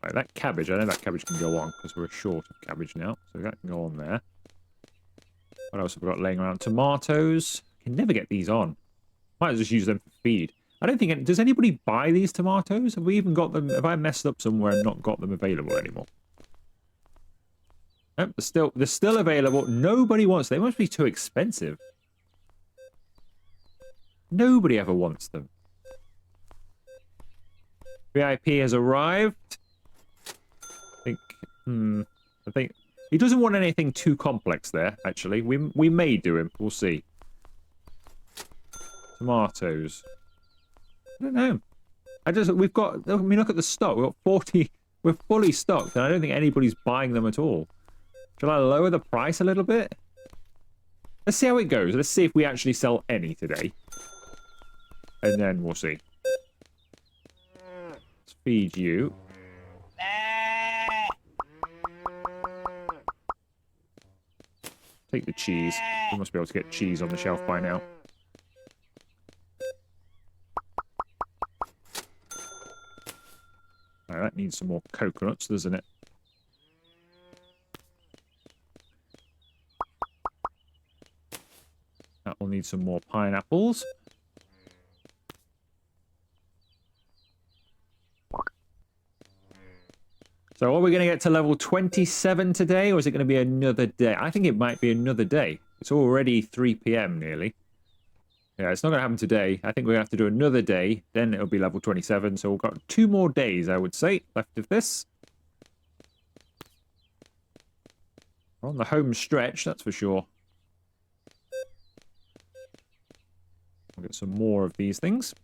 A: Right, that cabbage, I know that cabbage can go on because we're short of cabbage now, so that can go on there. What else have we got laying around? Tomatoes. Can never get these on. Might as well just use them for feed. I don't think... Does anybody buy these tomatoes? Have we even got them... Have I messed up somewhere and not got them available anymore? Nope, they're still available. Nobody wants them. They must be too expensive. Nobody ever wants them. VIP has arrived. I think he doesn't want anything too complex there, actually. We may do him. We'll see. Tomatoes. I don't know. We've got, I mean, look at the stock. We've got 40, we're fully stocked, and I don't think anybody's buying them at all. Shall I lower the price a little bit? Let's see how it goes. Let's see if we actually sell any today. And then we'll see. Let's feed you. Take the cheese. We must be able to get cheese on the shelf by now. Right, that needs some more coconuts, doesn't it? That will need some more pineapples. So are we going to get to level 27 today, or is it going to be another day? I think it might be another day. It's already 3 p.m. nearly. Yeah, it's not going to happen today. I think we're going to have to do another day. Then it'll be level 27. So we've got 2 more days, I would say, left of this. We're on the home stretch, that's for sure. We'll get some more of these things.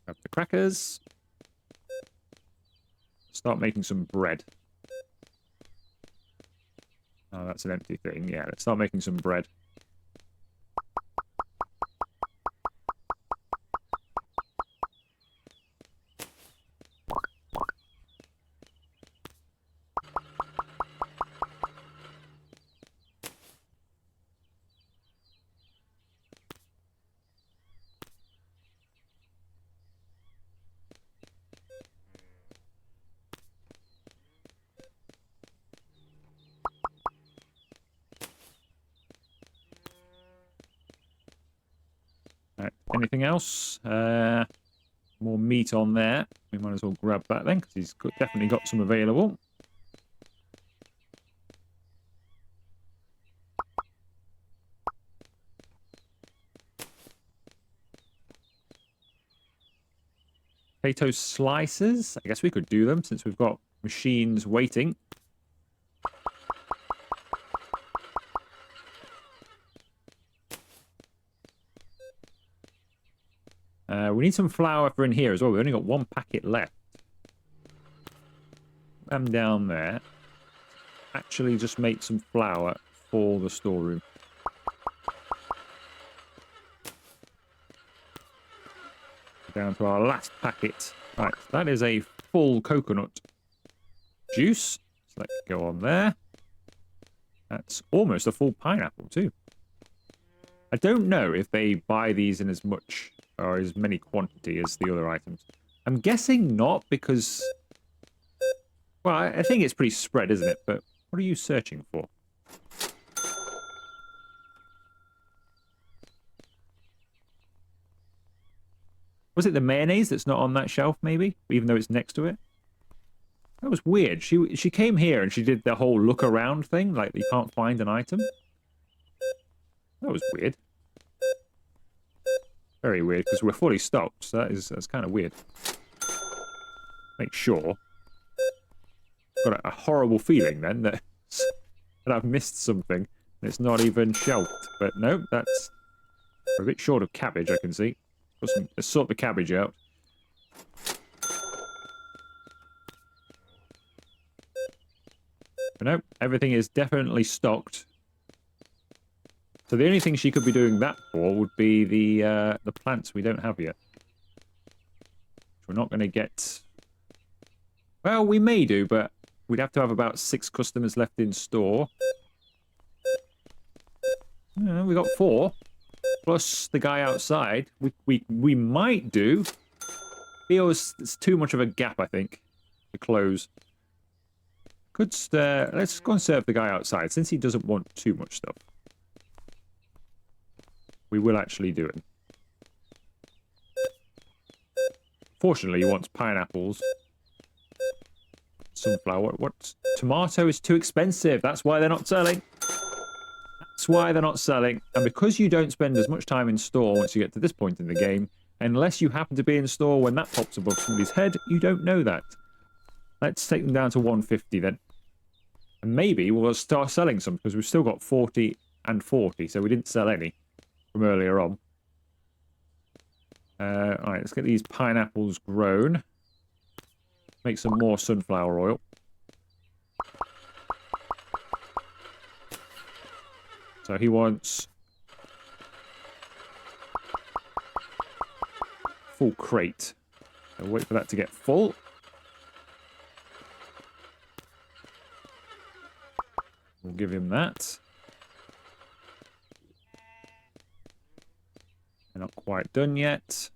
A: Grab the crackers. Start making some bread. Oh, that's an empty thing. Yeah, let's start making some bread. Right, anything else? More meat on there. We might as well grab that then, because he's definitely got some available. Potato slices. I guess we could do them since we've got machines waiting. We need some flour for in here as well. We've only got one packet left. Them down there. Actually just make some flour for the storeroom. Down to our last packet. Right, that is a full coconut juice. So let's go on there. That's almost a full pineapple too. I don't know if they buy these in as much or as many quantity as the other items. I'm guessing not because... Well, I think it's pretty spread, isn't it? But what are you searching for? Was it the mayonnaise that's not on that shelf, maybe? Even though it's next to it? That was weird. She came here and she did the whole look around thing, like you can't find an item. That was weird. Very weird, because we're fully stocked, so that's kind of weird. Make sure. Got a horrible feeling then that I've missed something and it's not even shelved. But no, that's... We're a bit short of cabbage, I can see. Let's sort the cabbage out. But no, everything is definitely stocked. So the only thing she could be doing that for would be the plants we don't have yet. Which we're not going to get... Well, we may do, but we'd have to have about 6 customers left in store. We got 4. Plus the guy outside. We might do. Feels it's too much of a gap, I think, to close. Could let's go and serve the guy outside, since he doesn't want too much stuff. We will actually do it. Fortunately, he wants pineapples. Sunflower. What? Tomato is too expensive. That's why they're not selling. That's why they're not selling. And because you don't spend as much time in store once you get to this point in the game, unless you happen to be in store when that pops above somebody's head, you don't know that. Let's take them down to 150 then. And maybe we'll start selling some, because we've still got 40 and 40, so we didn't sell any from earlier on. Alright, let's get these pineapples grown. Make some more sunflower oil. So he wants full crate. So wait for that to get full. We'll give him that. They're not quite done yet.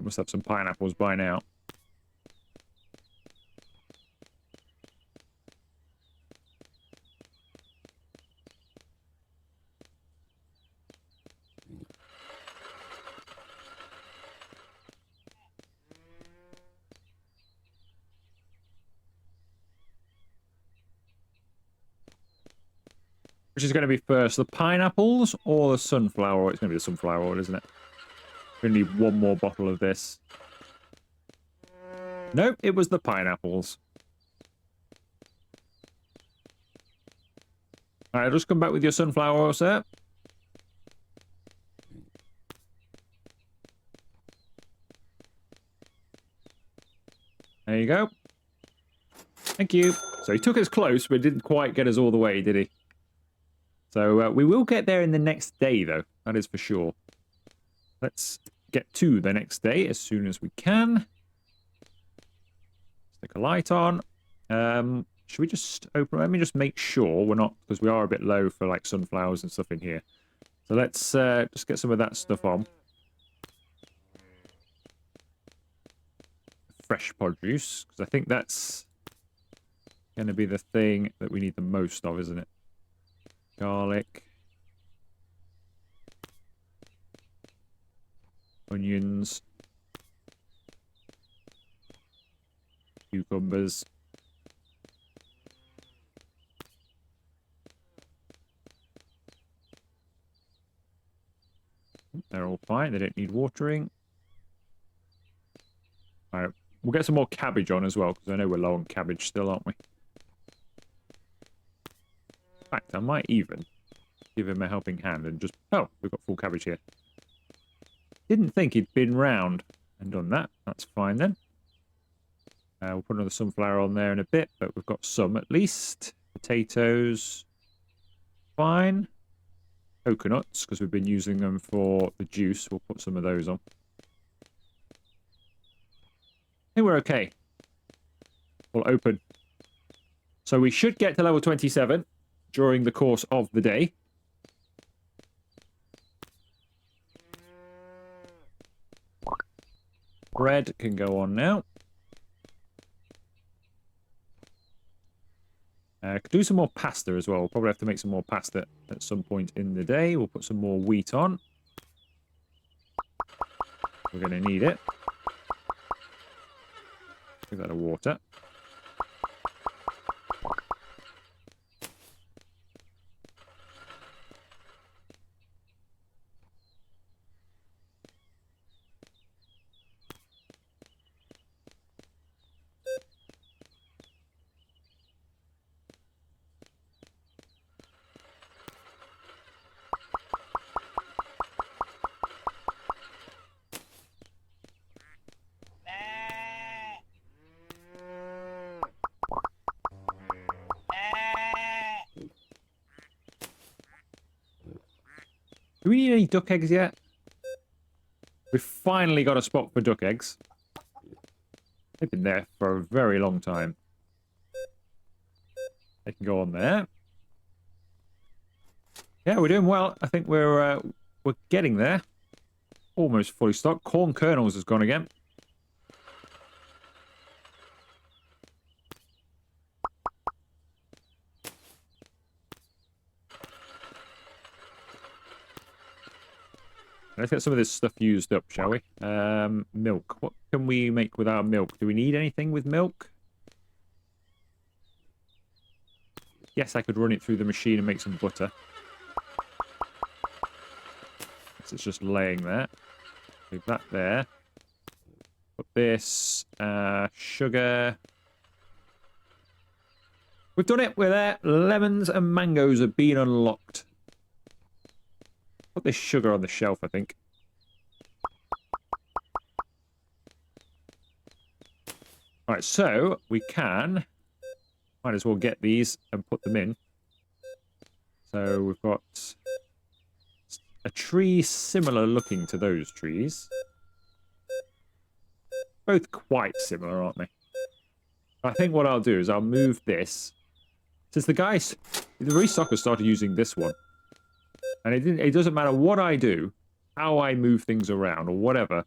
A: must have some pineapples by now. Which is going to be first, the pineapples or the sunflower oil? It's going to be the sunflower oil, isn't it? We're going to need one more bottle of this. Nope, it was the pineapples. Alright, just come back with your sunflower oil, sir. There you go. Thank you. So he took us close, but didn't quite get us all the way, did he? So we will get there in the next day, though. That is for sure. Let's get to the next day as soon as we can. Stick a light on. Should we just open? Let me just make sure we're not, because we are a bit low for like sunflowers and stuff in here. So let's just get some of that stuff on. Fresh produce, because I think that's going to be the thing that we need the most of, isn't it? Garlic. Onions. Cucumbers. They're all fine. They don't need watering. All right. We'll get some more cabbage on as well, because I know we're low on cabbage still, aren't we? In fact, I might even give him a helping hand and just... Oh, we've got full cabbage here. Didn't think he'd been round and done that. That's fine then. We'll put another sunflower on there in a bit, but we've got some at least. Potatoes. Fine. Coconuts, because we've been using them for the juice. We'll put some of those on. I think we're okay. We'll open. So we should get to level 27 during the course of the day. Bread can go on now. Could do some more pasta as well. We'll probably have to make some more pasta at some point in the day. We'll put some more wheat on. We're going to need it. Give that a water. Do we need any duck eggs yet? We've finally got a spot for duck eggs. They've been there for a very long time. They can go on there. Yeah, we're doing well. I think we're getting there. Almost fully stocked. Corn kernels has gone again. Let's get some of this stuff used up, shall we? Milk. What can we make with our milk? Do we need anything with milk? Yes, I could run it through the machine and make some butter. So it's just laying there. Leave that there. Put this. Sugar. We've done it. We're there. Lemons and mangoes have been unlocked. Put this sugar on the shelf, I think. All right, so we can... Might as well get these and put them in. So we've got a tree similar looking to those trees. Both quite similar, aren't they? I think what I'll do is I'll move this. Since the restockers started using this one. And it doesn't matter what I do, how I move things around or whatever.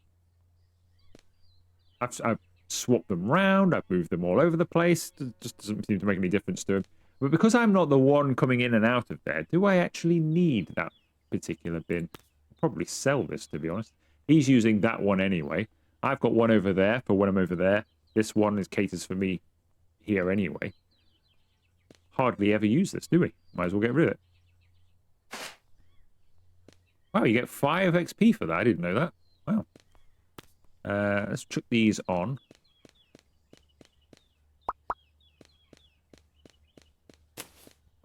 A: I've swapped them round. I've moved them all over the place. It just doesn't seem to make any difference to him. But because I'm not the one coming in and out of there, do I actually need that particular bin? I'll probably sell this, to be honest. He's using that one anyway. I've got one over there for when I'm over there. This one is caters for me here anyway. Hardly ever use this, do we? Might as well get rid of it. Wow, you get 5 XP for that. I didn't know that. Wow. Let's chuck these on.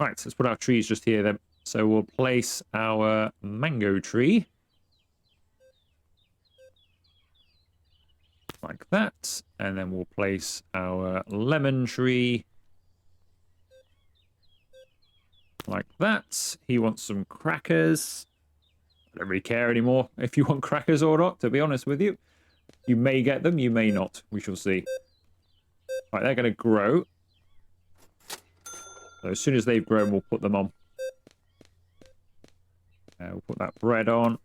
A: Right, so let's put our trees just here then. So we'll place our mango tree. Like that. And then we'll place our lemon tree. Like that. He wants some crackers. I don't really care anymore if you want crackers or not, to be honest with you. You may get them, you may not. We shall see. Right, they're going to grow. So as soon as they've grown, we'll put them on. We'll put that bread on.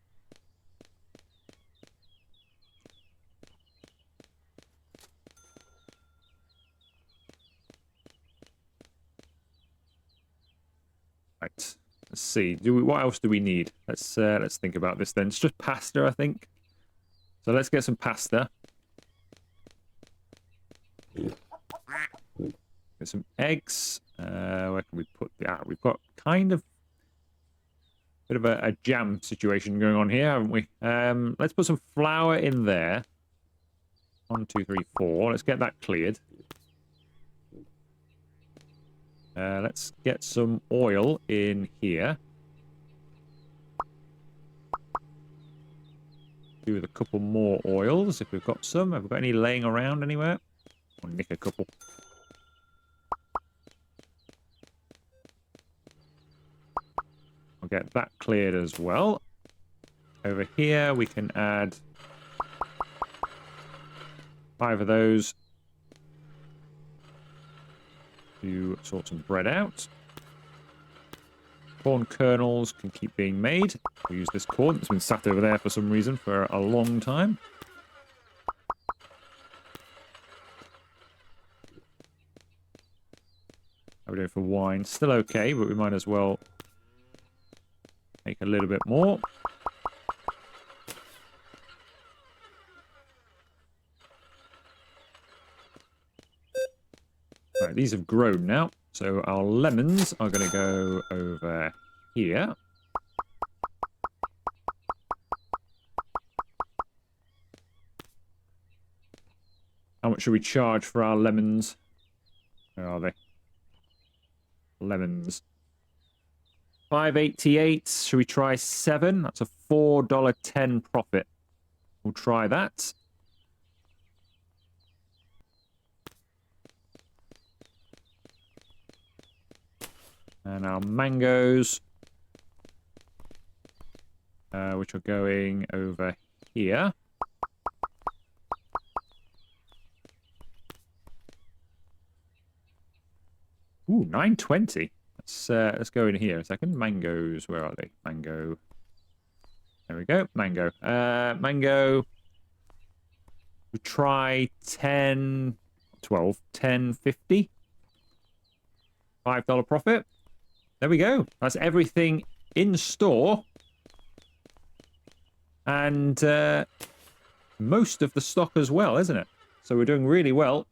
A: Right. Let's see. What else do we need? Let's think about this then. It's just pasta, I think. So let's get some pasta. Get some eggs. Where can we put that? We've got kind of a bit of a jam situation going on here, haven't we? Let's put some flour in there. 1, 2, 3, 4. Let's get that cleared. Let's get some oil in here. Do with a couple more oils if we've got some. Have we got any laying around anywhere? I'll nick a couple. I'll get that cleared as well. Over here we can add 5 of those to sort some bread out. Corn kernels can keep being made. We'll use this corn that's been sat over there for some reason for a long time. How are we doing for wine? Still okay, but we might as well make a little bit more. Right, these have grown now. So our lemons are going to go over here. How much should we charge for our lemons? Where are they? Lemons. 5.88. Should we try 7? That's a $4.10 profit. We'll try that. And our mangoes, which are going over here. Ooh, 9.20. Let's go in here a second. Mangoes, where are they? Mango. There we go. Mango. Mango. We try 10, 12, 10.50. $5 profit. There we go. That's everything in store. And most of the stock as well, isn't it? So we're doing really well.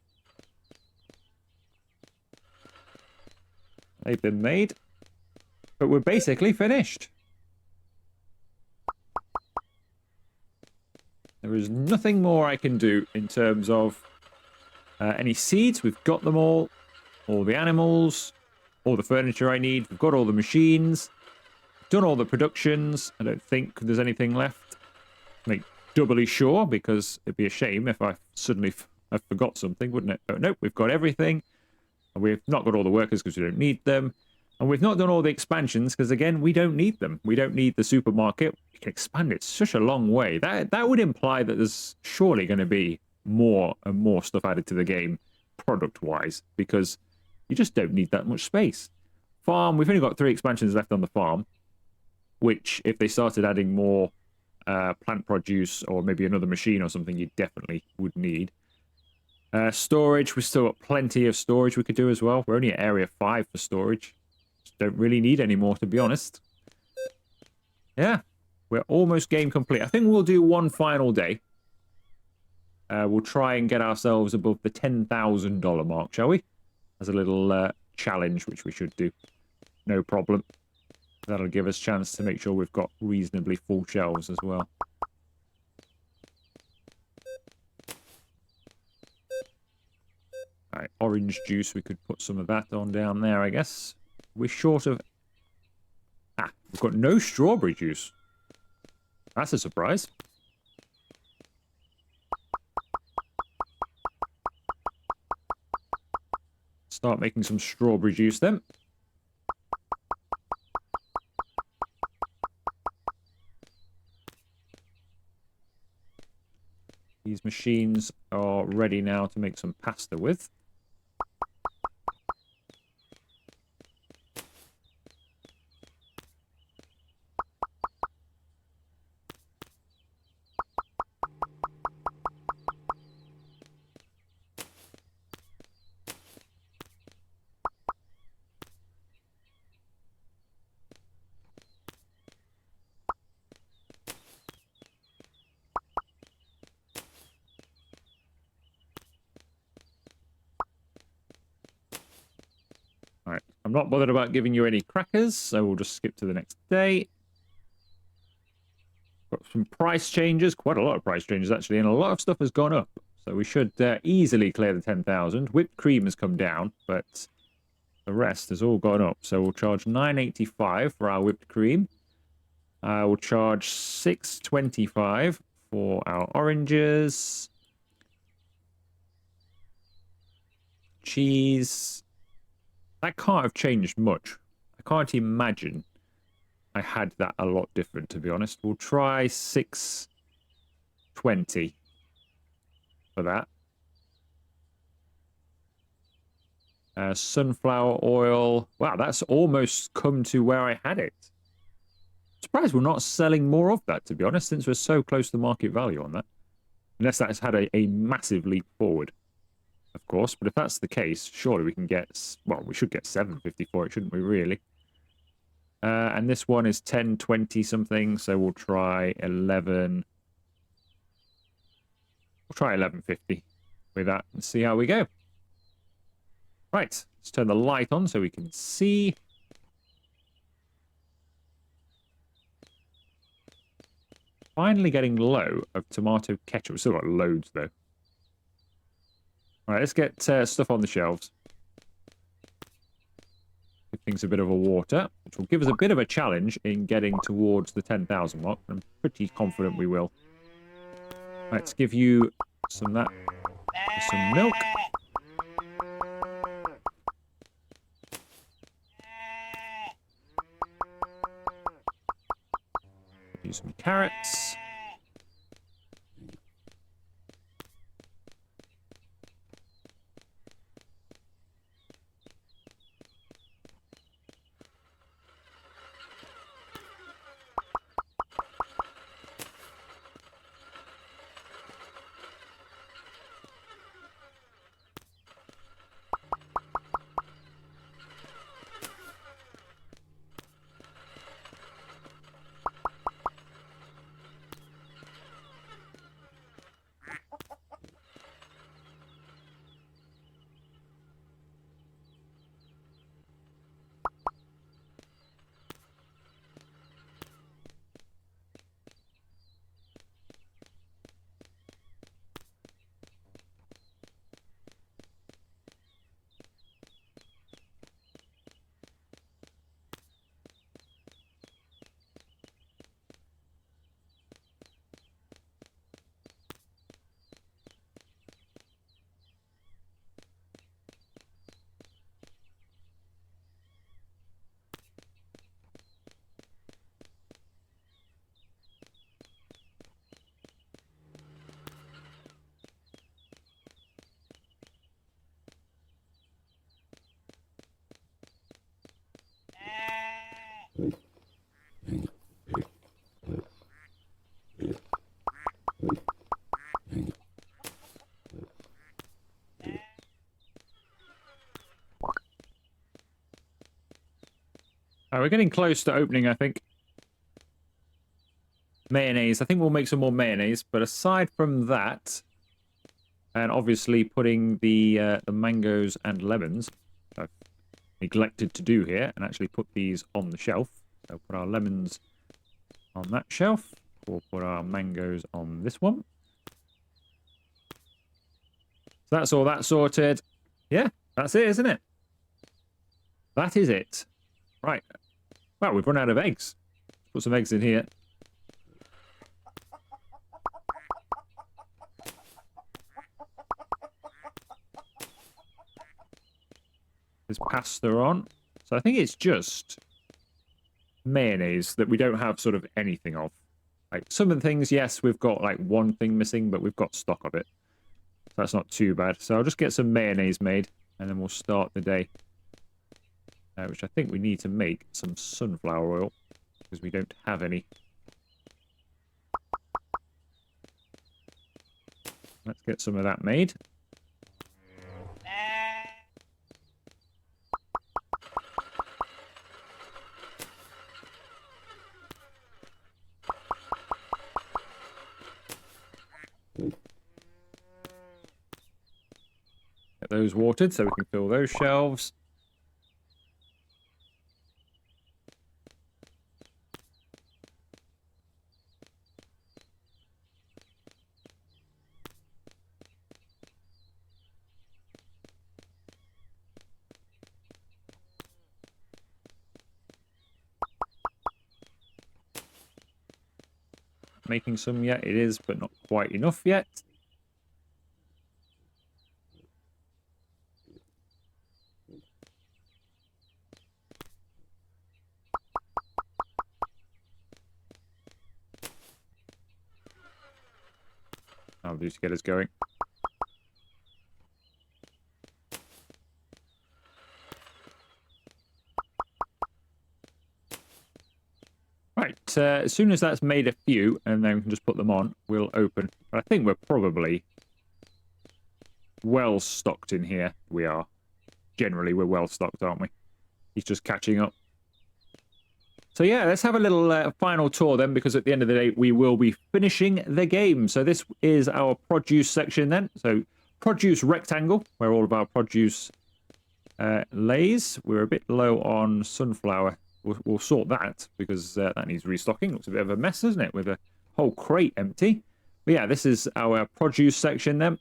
A: They've been made. But we're basically finished. There is nothing more I can do in terms of any seeds. We've got them all the animals, all the furniture I need. We've got all the machines. Done all the productions. I don't think there's anything left. Make doubly sure, because it'd be a shame if I suddenly I forgot something, wouldn't it? But nope, we've got everything. And we've not got all the workers because we don't need them. And we've not done all the expansions because, again, we don't need them. We don't need the supermarket. We can expand it such a long way. That would imply that there's surely going to be more and more stuff added to the game product-wise, because you just don't need that much space. Farm, we've only got 3 expansions left on the farm, which if they started adding more plant produce or maybe another machine or something, you definitely would need. Storage, we've still got plenty of storage we could do as well. We're only at area 5 for storage. Just don't really need any more, to be honest. Yeah, we're almost game complete. I think we'll do one final day. We'll try and get ourselves above the $10,000 mark, shall we? As a little challenge, which we should do. No problem. That'll give us a chance to make sure we've got reasonably full shelves as well. Alright, orange juice, we could put some of that on down there, I guess. We're short of... Ah, we've got no strawberry juice. That's a surprise. Start making some strawberry juice then. These machines are ready now to make some pasta with. Alright, I'm not bothered about giving you any crackers, so we'll just skip to the next day. Got some price changes, quite a lot of price changes actually, and a lot of stuff has gone up. So we should easily clear the 10,000. Whipped cream has come down, but the rest has all gone up. So we'll charge $9.85 for our whipped cream. We'll charge $6.25 for our oranges. Cheese. That can't have changed much. I can't imagine I had that a lot different, to be honest. We'll try $6.20 for that. Sunflower oil. Wow, that's almost come to where I had it. Surprised we're not selling more of that, to be honest, since we're so close to market value on that. Unless that's had a massive leap forward, of course. But if that's the case, surely we can get... Well, we should get $7.50 for it, shouldn't we, really? And this one is 10.20 something, so we'll try 11. We'll try 11.50 with that and see how we go. Right, let's turn the light on so we can see. Finally getting low of tomato ketchup. We've still got loads though. All right, let's get stuff on the shelves. Give things a bit of a water, which will give us a bit of a challenge in getting towards the 10,000 mark. I'm pretty confident we will. Let's give you some of that, some milk. Give you some carrots. we're getting close to opening, I think. Mayonnaise. I think we'll make some more mayonnaise. But aside from that, and obviously putting the mangoes and lemons, which I've neglected to do here, and actually put these on the shelf. So put our lemons on that shelf. We'll put our mangoes on this one. So that's all that sorted. Yeah, that's it, isn't it? That is it. Right. Well, we've run out of eggs. Put some eggs in here. There's pasta on. So I think it's just mayonnaise that we don't have sort of anything of. Like some of the things, yes, we've got like one thing missing, but we've got stock of it. So that's not too bad. So I'll just get some mayonnaise made, and then we'll start the day. Which I think we need to make some sunflower oil, because we don't have any. Let's get some of that made. Get those watered so we can fill those shelves. Making some yet, it is, but not quite enough yet. I'll do to get us going. Right, as soon as that's made a few, and then we can just put them on, we'll open. But I think we're probably well stocked in here. We are. Generally, we're well stocked, aren't we? He's just catching up. So yeah, let's have a little final tour then, because at the end of the day, we will be finishing the game. So this is our produce section then. So produce rectangle, where all of our produce lays. We're a bit low on sunflower. We'll sort that, because that needs restocking. Looks a bit of a mess, doesn't it, with a whole crate empty. But yeah, this is our produce section then.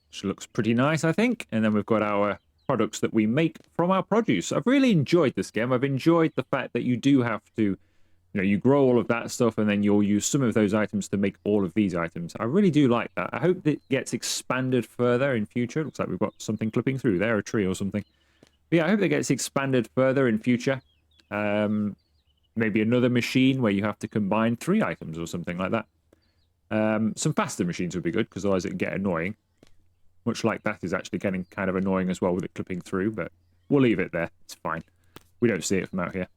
A: Which looks pretty nice, I think. And then we've got our products that we make from our produce. I've really enjoyed this game. I've enjoyed the fact that you do have to, you grow all of that stuff, and then you'll use some of those items to make all of these items. I really do like that. I hope that it gets expanded further in future. It looks like we've got something clipping through there, a tree or something. But yeah, I hope it gets expanded further in future. Maybe another machine where you have to combine 3 items or something like that. Some faster machines would be good, because otherwise it can get annoying. Much like that is actually getting kind of annoying as well with it clipping through, but we'll leave it there. It's fine. We don't see it from out here.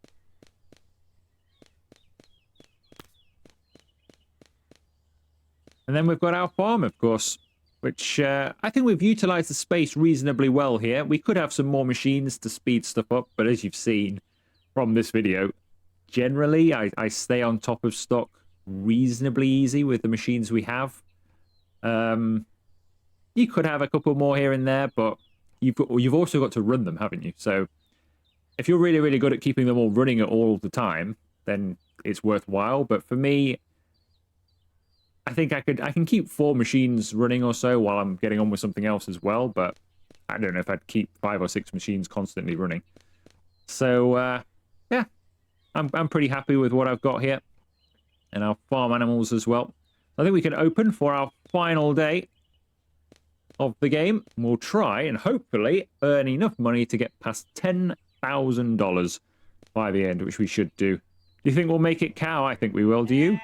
A: And then we've got our farm, of course, which I think we've utilized the space reasonably well here. We could have some more machines to speed stuff up, but as you've seen from this video, generally I stay on top of stock reasonably easy with the machines we have. You could have a couple more here and there, but you've also got to run them, haven't you? So if you're really, really good at keeping them all running at all the time, then it's worthwhile. But for me, I think I can keep 4 machines running or so while I'm getting on with something else as well. But I don't know if I'd keep 5 or 6 machines constantly running. So yeah, I'm pretty happy with what I've got here, and our farm animals as well. I think we can open for our final day of the game. We'll try and hopefully earn enough money to get past $10,000 by the end, which we should do. Do you think we'll make it, cow? I think we will. Do you?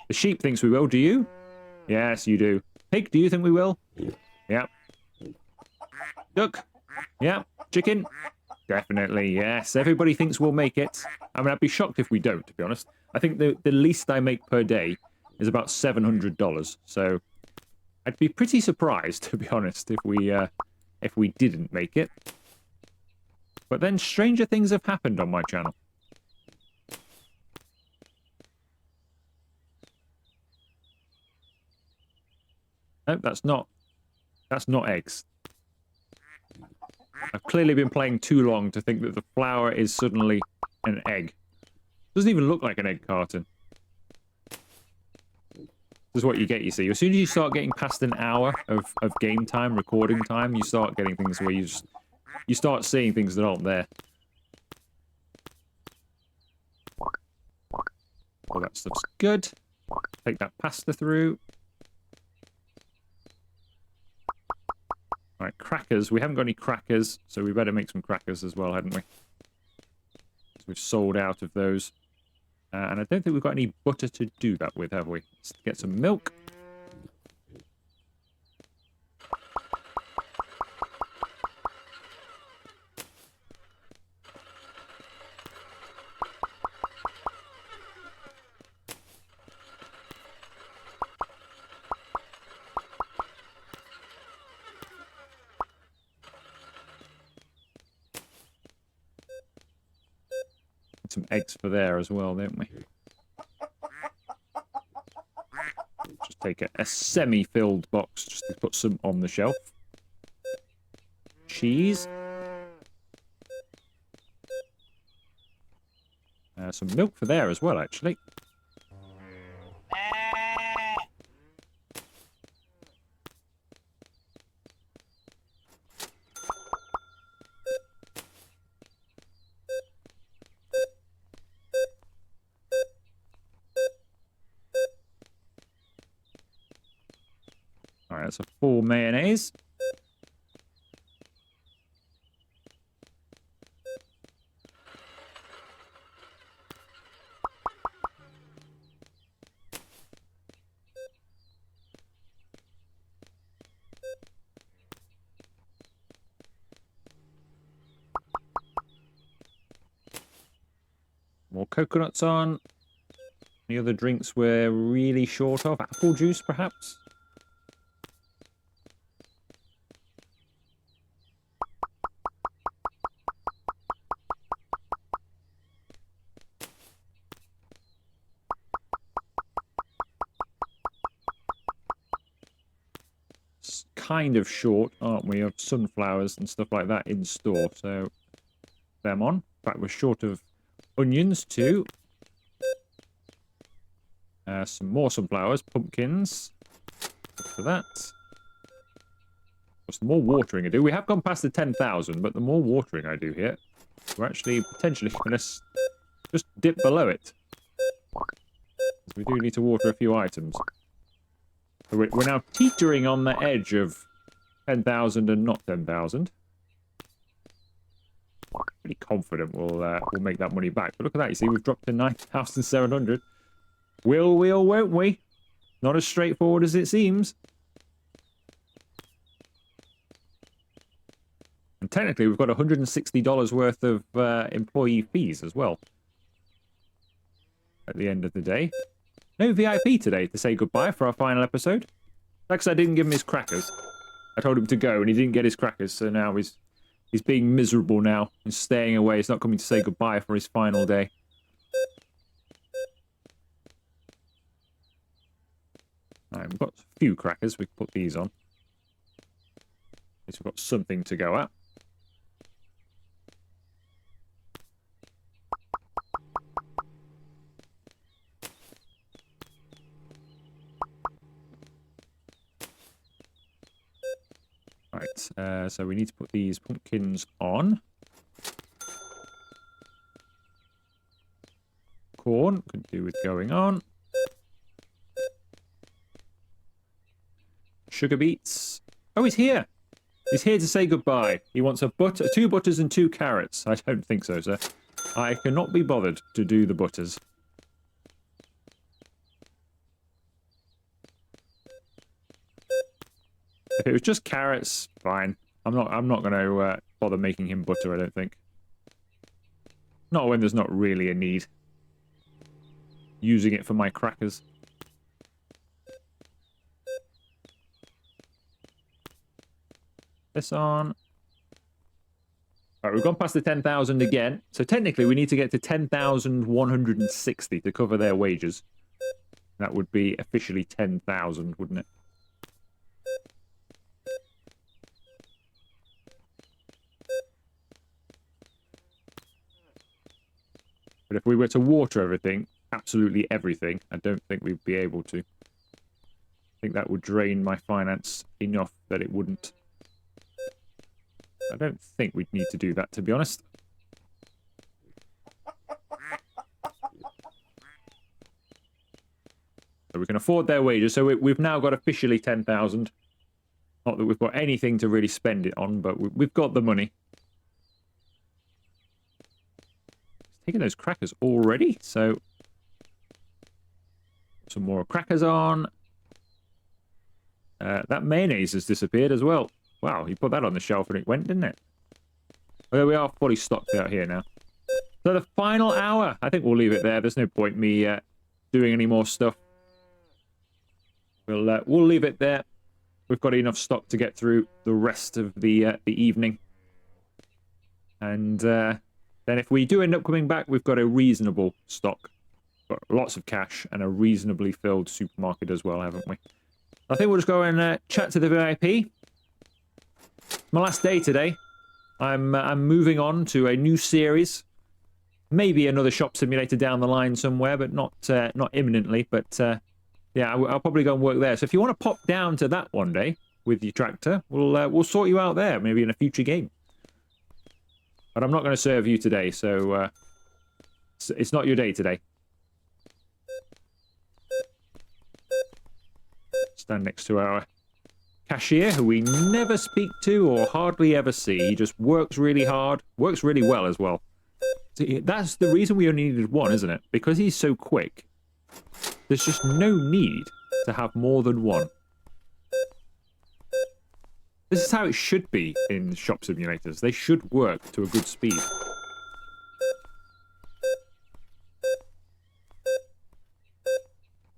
A: The sheep thinks we will. Do you? Yes, you do. Pig, do you think we will? Yeah. Duck? Yeah. Chicken? Definitely, yes. Everybody thinks we'll make it. I mean, I'd be shocked if we don't, to be honest. I think the least I make per day is about $700. So I'd be pretty surprised, to be honest, if we if we didn't make it. But then stranger things have happened on my channel. No, that's not eggs. I've clearly been playing too long to think that the flower is suddenly an egg. Doesn't even look like an egg carton. This is what you get, you see. As soon as you start getting past an hour of game time, recording time, you start getting things where you start seeing things that aren't there. All that stuff's good. Take that pasta through. Alright, crackers. We haven't got any crackers, so we better make some crackers as well, hadn't we? So we've sold out of those. And I don't think we've got any butter to do that with, have we? Let's get some milk. Some eggs for there as well, don't we? Just take a semi-filled box just to put some on the shelf. Cheese. Some milk for there as well, actually. Alright, that's a full mayonnaise. More coconuts on. Any other drinks we're really short of? Apple juice, perhaps? It's kind of short, aren't we, of sunflowers and stuff like that in store, so them on. In fact, we're short of onions too. Some more sunflowers, pumpkins. Look for that. What's the more watering I do? We have gone past the 10,000, but the more watering I do here, we're actually potentially going to just dip below it. We do need to water a few items. So we're now teetering on the edge of 10,000 and not 10,000. Pretty confident we'll make that money back. But look at that, you see, we've dropped to 9,700. Will we or won't we? Not as straightforward as it seems. And technically, we've got $160 worth of employee fees as well. At the end of the day. No VIP today to say goodbye for our final episode. Because I didn't give him his crackers. I told him to go and he didn't get his crackers, so now he's being miserable now. He's staying away. He's not coming to say goodbye for his final day. Alright, we've got a few crackers. We can put these on. At least we've got something to go at. Right, so we need to put these pumpkins on. Corn, could do with going on. Sugar beets. Oh, he's here. He's here to say goodbye. He wants a butter, 2 butters and 2 carrots. I don't think so, sir. I cannot be bothered to do the butters. If it was just carrots, fine. I'm not going to bother making him butter, I don't think. Not when there's not really a need. Using it for my crackers. this on. All right, we've gone past the 10,000 again. So technically, we need to get to 10,160 to cover their wages. That would be officially 10,000, wouldn't it? But if we were to water everything, absolutely everything, I don't think we'd be able to. I think that would drain my finance enough that it wouldn't. I don't think we'd need to do that, to be honest. So we can afford their wages. So we've now got officially 10,000. Not that we've got anything to really spend it on, but we've got the money. It's taking those crackers already, so some more crackers on. That mayonnaise has disappeared as well. Wow, you put that on the shelf and it went, didn't it? Well, we are fully stocked out here now. So the final hour, I think we'll leave it there. There's no point me doing any more stuff. We'll leave it there. We've got enough stock to get through the rest of the evening. And then if we do end up coming back, we've got a reasonable stock. Got lots of cash and a reasonably filled supermarket as well, haven't we? I think we'll just go and chat to the VIP. My last day today. I'm moving on to a new series. Maybe another shop simulator down the line somewhere, but not imminently. But yeah, I'll probably go and work there. So if you want to pop down to that one day with your tractor, we'll sort you out there, maybe in a future game. But I'm not going to serve you today, so it's not your day today. Stand next to our cashier, who we never speak to or hardly ever see. He just works really hard, works really well as well. See, that's the reason we only needed one, isn't it? Because he's so quick. There's just no need to have more than one. This is how it should be in shop simulators. They should work to a good speed.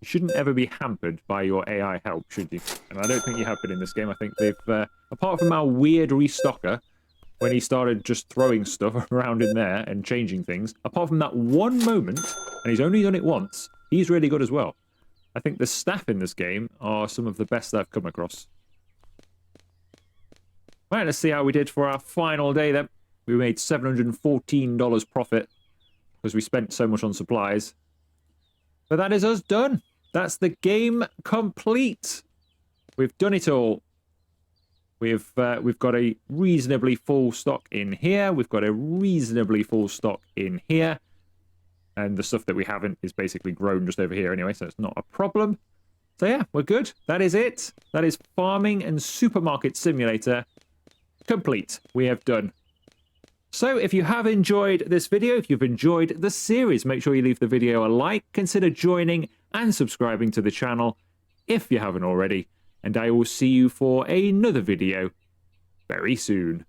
A: You shouldn't ever be hampered by your AI help, should you? And I don't think you have been in this game. I think they've, apart from our weird restocker, when he started just throwing stuff around in there and changing things, apart from that one moment, and he's only done it once, he's really good as well. I think the staff in this game are some of the best I've come across. Right, let's see how we did for our final day then. We made $714 profit because we spent so much on supplies. But that is us done. That's the game complete. We've done it all. We've got a reasonably full stock in here. We've got a reasonably full stock in here. And the stuff that we haven't is basically grown just over here anyway, so it's not a problem. So yeah, we're good. That is it. That is Farming and Supermarket Simulator complete. We have done. So if you have enjoyed this video, if you've enjoyed the series, make sure you leave the video a like, consider joining and subscribing to the channel if you haven't already. And I will see you for another video very soon.